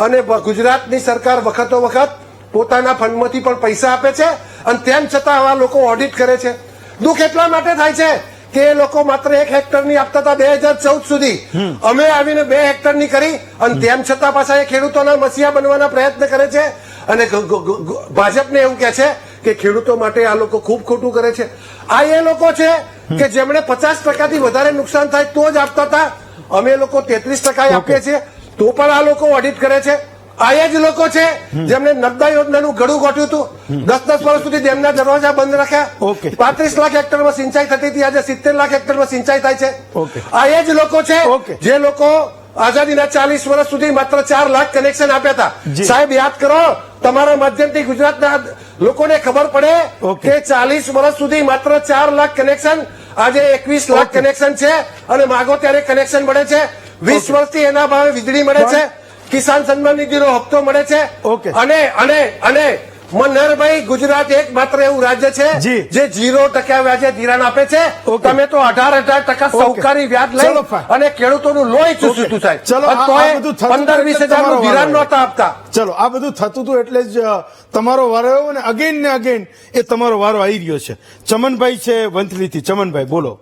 અને ગુજરાતની સરકાર વખતો વખત પોતાના ફંડમાંથી પણ પૈસા આપે છે અને તેમ છતાં આવા લોકો ઓડિટ કરે છે. દુઃખ એટલા માટે થાય છે કે એ લોકો માત્ર 1 હેક્ટરની આપતા હતા 2014 સુધી, અમે આવીને 2 હેક્ટરની કરી અને તેમ છતાં પાછા એ ખેડૂતોના મસીહા બનવાના પ્રયત્ન કરે છે અને ભાજપને એવું કહે છે કે ખેડૂતો માટે આ લોકો ખૂબ ખોટું કરે છે. આ એ લોકો છે કે જેમણે 50% વધારે નુકસાન થાય તો જ આપતા હતા, અમે લોકો 33% આપીએ છીએ તો પણ આ લોકો ઓડિટ કરે છે. આ એ જ લોકો છે જેમણે નર્મદા યોજનાનું ગળું ગોઠવ્યું હતું, 10 વર્ષ સુધી તેમના દરવાજા બંધ રાખ્યા. 35 લાખ હેક્ટરમાં સિંચાઈ થતી હતી, આજે 70 લાખ હેક્ટરમાં સિંચાઈ થાય છે. આ એ જ લોકો છે જે લોકો આઝાદીના 40 વર્ષ સુધી માત્ર 4 લાખ કનેક્શન આપ્યા હતા. સાહેબ યાદ કરો, તમારા માધ્યમથી ગુજરાતના લોકોને ખબર પડે કે 40 વર્ષ સુધી માત્ર 4 લાખ કનેક્શન, આજે 21 લાખ કનેક્શન છે અને માગો ત્યારે કનેક્શન મળે છે. 20 વર્ષથી એના ભાવે વીજળી મળે છે, કિસાન સન્માન નિધિનો હપ્તો મળે છે. અને મનહરભાઈ, ગુજરાત એકમાત્ર એવું રાજ્ય છે જે 0% વ્યાજે ધિરાણ આપે છે. તમે તો 18% સહકારી વ્યાજ લઈ અને ખેડૂતોનું લોહી ચૂસ્યું સાહેબ. 15-20 હજારનું ધિરાણ નહોતા આપતા. ચલો, આ બધું થતું હતું એટલે જ તમારો વારો આવ્યો અને અગેન ને અગેન એ તમારો વારો આવી રહ્યો છે. ચમનભાઈ છે વંથલીથી. ચમનભાઈ બોલો.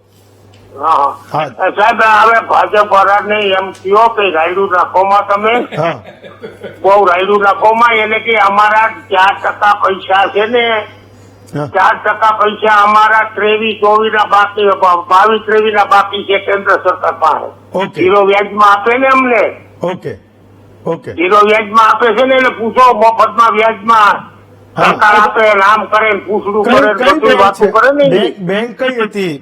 સાહેબ, હવે ભાજપ વાળાને એમ કહો કે રાયડું નાખોમાં તમે બહુ રાયડું નાખોમાં, એટલે કે અમારા 4% પૈસા છે ને, 4% પૈસા અમારા 23-24 ના બાકી, 22-23 ના બાકી છે કેન્દ્ર સરકાર પાસે. 0 વ્યાજમાં આપે ને અમને. ઝીરો વ્યાજમાં આપે છે ને, એટલે પૂછો મફતમાં વ્યાજમાં સરકાર આપે, નામ કરે, પૂછડું કરે, બધી વાતો કરે ને. બેંક કઈ હતી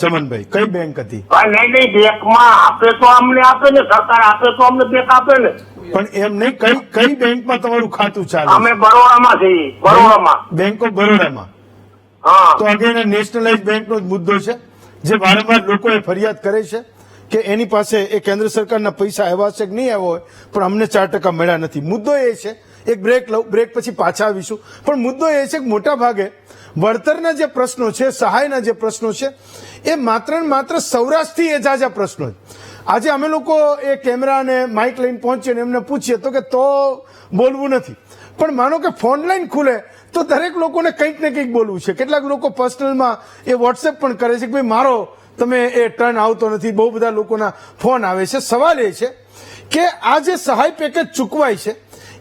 ચમનભાઈ? કઈ બેંક હતી? નહીં, બેંકમાં આપે તો અમને આપે ને, સરકાર આપે તો અમને બેંક આપે ને. પણ એમ નહીં, કઈ બેંકમાં તમારું ખાતું ચાલે? અમે બરોડામાં છીએ, બરોડામાં. Bank of બરોડામાં. તો આગળ નેશનલાઇઝ બેંકનો જ મુદ્દો છે જે વારંવાર લોકોએ ફરિયાદ કરે છે કે એની પાસે એ કેન્દ્ર સરકારના પૈસા આવ્યા છે કે નહીં આવ્યો હોય પણ અમને 4% મળ્યા નથી. મુદ્દો એ છે, એક બ્રેક લઉં, બ્રેક પછી પાછા આવીશું, પણ મુદ્દો એ છે કે મોટા ભાગે વળતરના જે પ્રશ્નો છે, સહાયના જે પ્રશ્નો છે, એ માત્ર ને માત્ર સૌરાષ્ટ્રથી એ જાજા પ્રશ્નો છે. આજે અમે લોકો એ કેમેરા અને માઇક લઈને પહોંચીએ ને એમને પૂછીએ તો કે તો બોલવું નથી, પણ માનો કે ફોન લાઈન ખુલે તો દરેક લોકોને કંઈક ને કંઈક બોલવું છે. કેટલાક લોકો પર્સનલમાં એ વોટ્સએપ પણ કરે છે કે ભાઈ મારો તમે એ ટર્ન આવતો નથી, બહુ બધા લોકોના ફોન આવે છે. સવાલ એ છે કે આ જે સહાય પેકેજ ચૂકવાય છે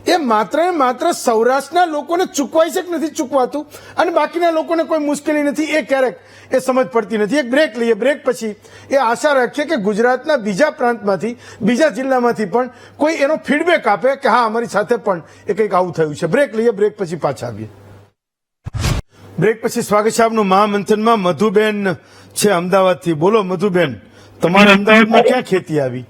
એ માત્ર ને માત્ર સૌરાષ્ટ્રના લોકોને ચૂકવાય છે કે નથી ચૂકવાતું અને બાકીના લોકોને કોઈ મુશ્કેલી નથી, એ ક્યારેક એ સમજ પડતી નથી. એક બ્રેક લઈએ, બ્રેક પછી એ આશા રાખીએ કે ગુજરાતના બીજા પ્રાંતમાંથી, બીજા જિલ્લામાંથી પણ કોઈ એનો ફીડબેક આપે કે હા અમારી સાથે પણ એ કંઈક આવું થયું છે. બ્રેક લઈએ, બ્રેક પછી પાછા આવીએ. બ્રેક પછી સ્વાગત છે આપનું મહામંથનમાં. મધુબેન છે અમદાવાદથી. બોલો મધુબેન, તમારે અમદાવાદમાં ક્યાં ખેતી આવી?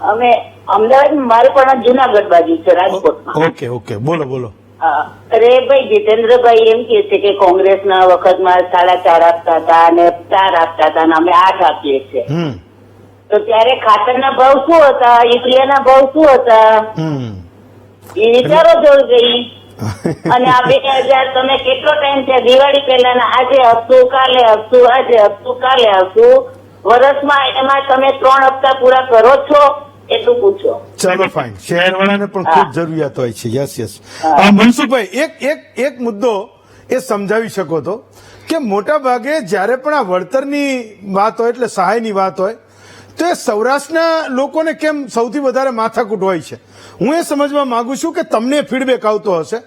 અમે અમદાવાદ, મારે પણ જુનાગઢ બાજુ છે, રાજકોટમાં. ઓકે, બોલો. અરે ભાઈ જીતેન્દ્રભાઈ એમ કે છે કે કોંગ્રેસના વખતમાં 4.5 આપતા હતા અને 4 આપતા હતા અને અમે 8 આપીએ છીએ. તો ત્યારે ખાતરના ભાવ શું હતા, યુરિયાના ભાવ શું હતા, એ વિચારો જોઈ ગઈ. અને આ 2000 તમે કેટલો ટાઈમ છે દિવાળી પહેલાના, આજે હપ્તું કાલે હપ્તું, આજે હપ્તું કાલે હપ્તું, વર્ષમાં એમાં તમે 3 હપ્તા પૂરા કરો છો એટલું પૂછો. ચાલો ફાઇન, શહેરવાળાને પણ ખૂબ જરૂરિયાત હોય છે. યસ. મનસુખભાઈ, એક મુદ્દો એ સમજાવી શકો તો કે મોટા ભાગે જયારે પણ આ વળતરની વાત હોય એટલે સહાયની વાત હોય તો એ સૌરાષ્ટ્રના લોકોને કેમ સૌથી વધારે માથાકૂટ હોય છે? હું એ સમજવા માંગુ છું કે તમને ફીડબેક આવતો હશે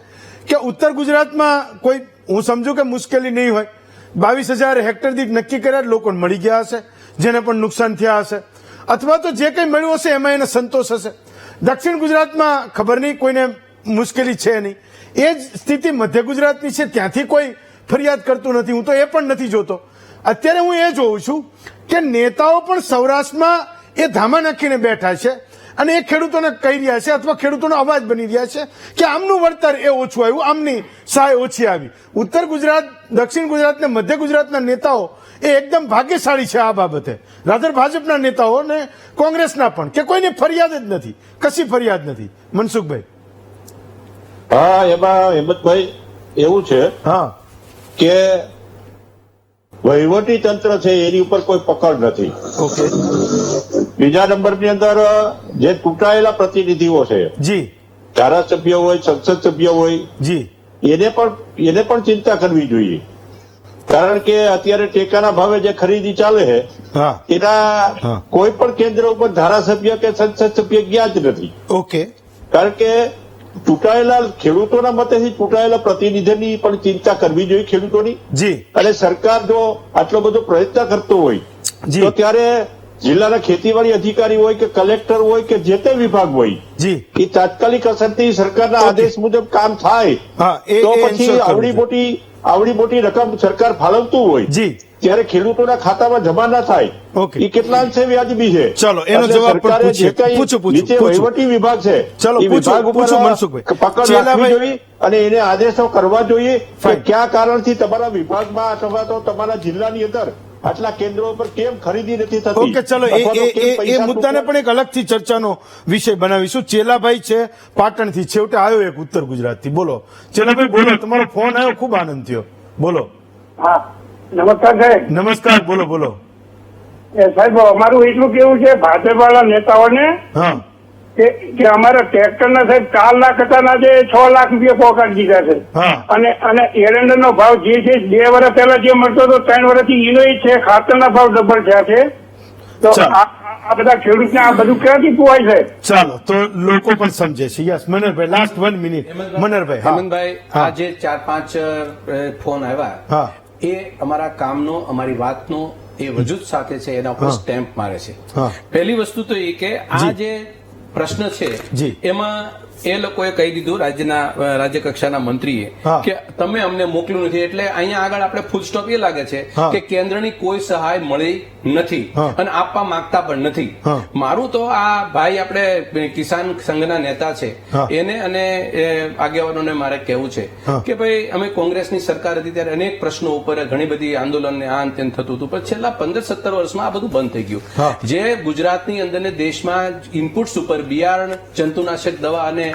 કે ઉત્તર ગુજરાતમાં કોઈ, હું સમજુ કે મુશ્કેલી નહીં હોય, 22,000 હેક્ટર દીઠ નક્કી કર્યા, લોકોને મળી ગયા હશે, જેને પણ નુકસાન થયા હશે, અથવા તો જે કંઈ મળ્યું હશે એમાં એને સંતોષ હશે. દક્ષિણ ગુજરાતમાં ખબર નહીં, કોઈને મુશ્કેલી છે નહીં. એ જ સ્થિતિ મધ્ય ગુજરાતની છે, ત્યાંથી કોઈ ફરિયાદ કરતું નથી. હું તો એ પણ નથી જોતો. અત્યારે હું એ જોઉં છું કે નેતાઓ પણ સૌરાષ્ટ્રમાં એ ધામા નાખીને બેઠા છે અને એ ખેડૂતોને કહી રહ્યા છે અથવા ખેડૂતોનો અવાજ બની રહ્યા છે કે આમનું વળતર એ ઓછું આવ્યું, આમની સહાય ઓછી આવી. ઉત્તર ગુજરાત, દક્ષિણ ગુજરાત ને મધ્ય ગુજરાતના નેતાઓ એ એકદમ ભાગ્યશાળી છે આ બાબતે. રાધર ભાજપના નેતાઓ ને કોંગ્રેસના પણ, કે કોઈની ફરિયાદ જ નથી, કશી ફરિયાદ નથી. મનસુખભાઈ. હા, એમાં હેમંતભાઈ એવું છે કે વહીવટી તંત્ર છે એની ઉપર કોઈ પકડ નથી. ઓકે. બીજા નંબરની અંદર જે ચૂંટાયેલા પ્રતિનિધિઓ છે, જી, ધારાસભ્ય હોય, સંસદ સભ્ય હોય, જી, એને પણ ચિંતા કરવી જોઈએ. કારણ કે અત્યારે ટેકાના ભાવે જે ખરીદી ચાલે છે એના કોઈ પણ કેન્દ્ર ઉપર ધારાસભ્ય કે સંસદ સભ્ય ગયા જ નથી. ઓકે. કારણ કે ચૂંટાયેલા ખેડૂતોના મતેથી ચૂંટાયેલા પ્રતિનિધિની પણ ચિંતા કરવી જોઈએ ખેડૂતોની. જી. અને સરકાર જો આટલો બધો પ્રયત્ન કરતો હોય તો ત્યારે જિલ્લાના ખેતીવાડી અધિકારી હોય કે કલેક્ટર હોય કે જે તે વિભાગ હોય, એ તાત્કાલિક અસરથી સરકારના આદેશ મુજબ કામ થાય. તો પછી આવડી મોટી રકમ સરકાર ફાળવતું હોય ત્યારે ખેડૂતોના ખાતામાં જમા ના થાય, એ કેટલા અંશે વ્યાજબી છે? ચલો એનો જવાબ નીચે વહીવટી વિભાગ છે એ વિભાગ ઉપર પકડ રાખવી જોઈએ અને એને આદેશો કરવા જોઈએ કે કયા કારણથી તમારા વિભાગમાં અથવા તો તમારા જિલ્લાની અંદર આટલા કેન્દ્રો પર કેમ ખરીદી નથી થતી. ઓકે, ચલો એ મુદ્દાને પણ એક અલગથી ચર્ચાનો વિષય બનાવીશું. ચેલાભાઈ છે પાટણથી, છેવટે આવ્યો એક ઉત્તર ગુજરાતથી. બોલો ચેલાભાઈ, બોલો, તમારો ફોન આવ્યો, ખૂબ આનંદ થયો. બોલો. હા, નમસ્કાર સાહેબ. નમસ્કાર, બોલો. સાહેબ, અમારું એટલું કેવું છે ભાજપ વાળા નેતાઓને કે અમારા ટ્રેક્ટરના સાહેબ 4 લાખ હતા, આજે 6 લાખ રૂપિયા પહોંચાડી દીધા છે. અને એરંડાનો ભાવ જે છે 2 વર્ષ પહેલા જે મળતો હતો 3 વર્ષથી એનો છે, ખાતરના ભાવ ડબલ થયા છે. તો આ બધા ખેડૂતને આ બધું ક્યાંથી પોવાય છે? ચાલો, તો લોકો પણ સમજે છે. Yes, Manarbhai, last 1 minute. Manarbhai. Hemantbhai, આ જે 4-5 ફોન આવ્યા એ અમારા કામનો, અમારી વાતનો એ વજૂદ સાથે છે, એના ઉપર સ્ટેમ્પ મારે છે. પહેલી વસ્તુ તો એ કે આ જે પ્રશ્ન છે એમાં એ લોકોએ કહી દીધું, રાજ્ય કક્ષાના મંત્રીએ, કે તમે અમને મોકલ્યું નથી. એટલે અહીંયા આગળ આપણે ફૂલ સ્ટોપ એ લાગે છે કે કેન્દ્રની કોઈ સહાય મળી નથી અને આપવા માંગતા પણ નથી. મારું તો આ ભાઈ આપણે કિસાન સંઘના નેતા છે એને અને આગેવાનોને મારે કહેવું છે કે ભાઈ અમે કોંગ્રેસની સરકાર હતી ત્યારે અનેક પ્રશ્નો ઉપર ઘણી બધી આંદોલન ને આ તેમ થતું હતું, પણ છેલ્લા 15-17 વર્ષમાં આ બધું બંધ થઈ ગયું. જે ગુજરાતની અંદર ને દેશમાં ઇનપુટ્સ ઉપર બિયારણ, જંતુનાશક દવા અને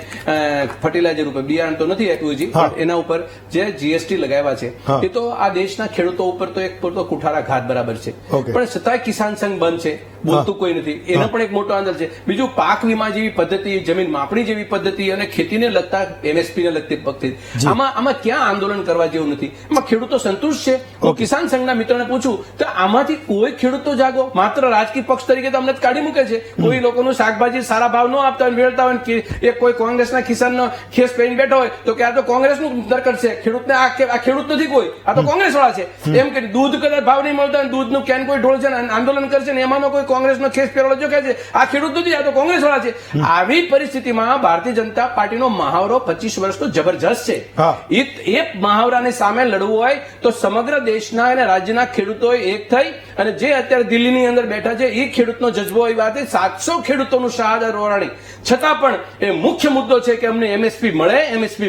ફર્ટિલાઇઝર ઉપર, બિયારણ તો નથી આપ્યું હજી, એના ઉપર જે જીએસટી લગાવ્યા છે એ તો આ દેશના ખેડૂતો ઉપર તો એક કુઠારા ઘાત બરાબર છે. પણ છતાંય કિસાન સંઘ બંધ છે, બોલતું કોઈ નથી. એનો પણ એક મોટો આંદોલન છે. બીજું પાક વીમા જેવી પદ્ધતિ, જમીન માપણી જેવી પદ્ધતિ અને ખેતીને લગતા એમએસપી ને લગતી પદ્ધતિ, આમાં ક્યાં આંદોલન કરવા જેવું નથી. એમાં ખેડૂતો સંતુષ્ટ છે. હું કિસાન સંઘના મિત્રોને પૂછું તો આમાંથી કોઈ ખેડૂતો જાગો, માત્ર રાજકીય પક્ષ તરીકે તો અમને કાઢી મૂકે છે. કોઈ લોકોનું શાકભાજી સારા ભાવ ન આપતા હોય, વેળતા હોય, એક કોઈ કોંગ્રેસના કિસાનનો ખેસ પહેરીને બેઠો હોય તો કે આ તો કોંગ્રેસનું દરકત છે, ખેડૂતને આ ખેડૂત નથી કોઈ, આ તો કોંગ્રેસ વાળા છે એમ કે દૂધ કદાચ ભાવ નહીં મળતા હોય, દૂધનું કેન કોઈ ઢોળ છે આંદોલન કરશે ને એમાંનો કોઈ કોંગ્રેસનો ખેસ પહેરેલો જો કહે છે આ ખેડૂત નથી, આ તો કોંગ્રેસ વાળા છે. આવી પરિસ્થિતિમાં ભારતીય જનતા પાર્ટીનો મહાવરો 25 વર્ષનો જબરજસ્ત છે. એ મહાવરાની સામે લડવું હોય તો સમગ્ર દેશના અને રાજ્યના ખેડૂતોએ એક થઈ અને જે અત્યારે દિલ્હીની અંદર બેઠા છે એ ખેડૂતનો જજ્બો, એ વાત 700 ખેડૂતોનું શહાદત રોરાણી છતાં પણ એ મુખ્ય મુખ્ય મુદ્દો છે કે અમને એમએસપી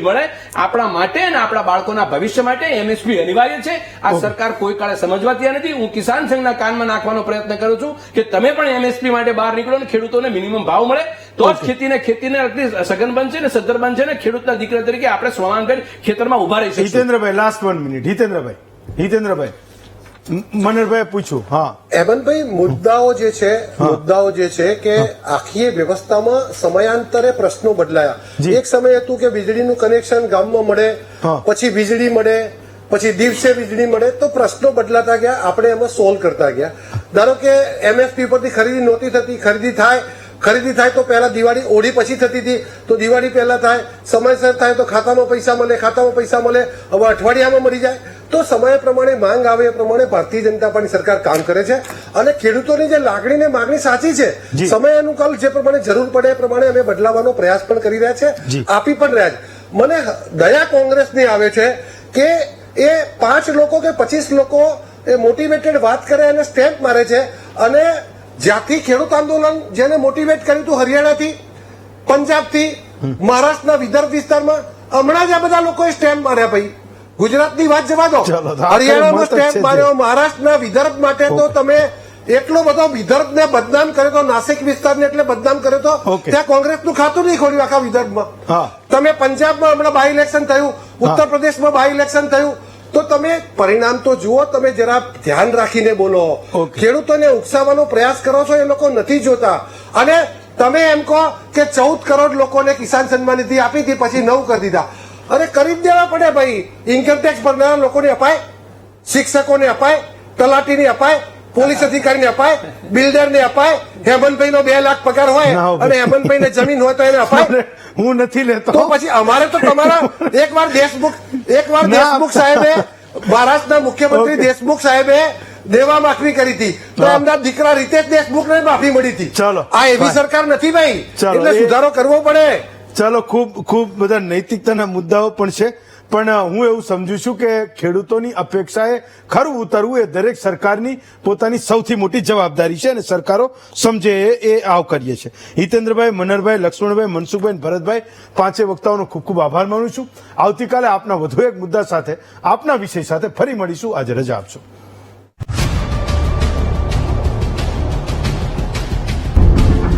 મળે આપણા માટે અને આપણા બાળકોના ભવિષ્ય માટે એમએસપી અનિવાર્ય છે. આ સરકાર કોઈ કાળે સમજવા તૈયાર નથી. હું કિસાન સંઘના કાનમાં નાખવાનો પ્રયત્ન કરું છું કે તમે પણ એમએસપી માટે બહાર નીકળો અને ખેડૂતોને મિનિમમ ભાવ મળે તો જ ખેતીને આટલી સઘન બનશે ને સદ્ધર બનશે ને ખેડૂતના દીકરા તરીકે આપણે સ્વાવલંબન ખેતરમાં ઉભા રહી શકીશું. હિતેન્દ્રભાઈ, લાસ્ટ 1 મિનિટ. હિતેન્દ્રભાઈ મનરભાઈ પૂછ્યું. હા હેમંતભાઈ, મુદ્દાઓ જે છે કે આખી વ્યવસ્થામાં સમયાંતરે પ્રશ્નો બદલાયા. એક સમય હતું કે વીજળીનું કનેક્શન ગામમાં મળે, પછી વીજળી મળે, પછી દિવસે વીજળી મળે, તો પ્રશ્નો બદલાતા ગયા, આપણે એમાં સોલ્વ કરતા ગયા. ધારો કે એમએસપી પરથી ખરીદી નહોતી થતી, ખરીદી થાય તો પહેલા દિવાળી ઓળી પછી થતી હતી, તો દિવાળી પહેલા થાય, સમયસર થાય તો ખાતામાં પૈસા મળે, હવે અઠવાડિયામાં મળી જાય. તો સમય પ્રમાણે માંગ આવે એ પ્રમાણે ભારતીય જનતા પાર્ટી સરકાર કામ કરે છે અને ખેડૂતોની જે લાગણી ને માગણી સાચી છે. સમય અનુકૂળ જે પ્રમાણે જરૂર પડે એ પ્રમાણે અમે બદલાવાનો પ્રયાસ પણ કરી રહ્યા છે, આપી પણ રહ્યા છે. મને દયા કોંગ્રેસની આવે છે કે એ 5 લોકો કે 25 લોકો એ મોટિવેટેડ વાત કરે અને સ્ટેમ્પ મારે છે, અને જ્યાંથી ખેડૂત આંદોલન જેને મોટિવેટ કર્યું હતું હરિયાણાથી, પંજાબથી, મહારાષ્ટ્રના વિદર્ભ વિસ્તારમાં, હમણાં જ આ બધા લોકોએ સ્ટેમ્પ માર્યા. ભાઈ ગુજરાતની વાત જવા દો, હરિયાણામાં સ્ટેમ્પ માર્યો, મહારાષ્ટ્રના વિદર્ભ માટે તો તમે એટલો બધો વિદર્ભને બદનામ કર્યો તો, નાસિક વિસ્તારને એટલે બદનામ કર્યો તો, ત્યાં કોંગ્રેસનું ખાતું નહીં ખોલ્યું આખા વિદર્ભમાં. તમે પંજાબમાં હમણાં બાય ઇલેક્શન થયું, ઉત્તર પ્રદેશમાં બાય ઇલેક્શન થયું, તો તમે પરિણામ તો જુઓ. તમે જરા ધ્યાન રાખીને બોલો. ખેડૂતોને ઉકસાવવાનો પ્રયાસ કરો છો, એ લોકો નથી જોતા. અને તમે એમ કહો કે 14 કરોડ લોકોને કિસાન સન્માન નિધિ આપી હતી, પછી 9 કરી દીધા. અરે કરી જ દેવા પડે ભાઈ. ઇન્કમટેક્સ ભરનારા લોકોને અપાય, શિક્ષકોને અપાય, તલાટીને અપાય, પોલીસ અધિકારીને અપાય, બિલ્ડરને અપાય. હેમંતભાઈનો 2 લાખ પગાર હોય અને હેમંતભાઈને જમીન હોય તો એને અપાય. હું નથી લેતો. તો પછી અમારે તો તમારા એકવાર દેશમુખ સાહેબે, મહારાષ્ટ્રના મુખ્યમંત્રી દેશમુખ સાહેબે દેવા માફી કરી હતી, તો એમના દીકરા રીતેશ દેશમુખને માફી મળી હતી. આ એવી સરકાર નથી ભાઈ, એટલે સુધારો કરવો પડે. ચાલો, ખૂબ બધા નૈતિકતાના મુદ્દાઓ પણ છે, પણ હું એવું સમજુ છું કે ખેડૂતોની અપેક્ષાએ ખરું ઉતરવું એ દરેક સરકારની પોતાની સૌથી મોટી જવાબદારી છે અને સરકારો સમજે એ આવકાર્ય છે. હિતેન્દ્રભાઈ, મનરભાઈ, લક્ષ્મણભાઈ, મનસુખભાઈ, ભરતભાઈ, 5 વક્તાઓનો ખૂબ ખૂબ આભાર માનું છું. આવતીકાલે આપના વધુ એક મુદ્દા સાથે, આપના વિષય સાથે ફરી મળીશું. આજે રજા આપશો.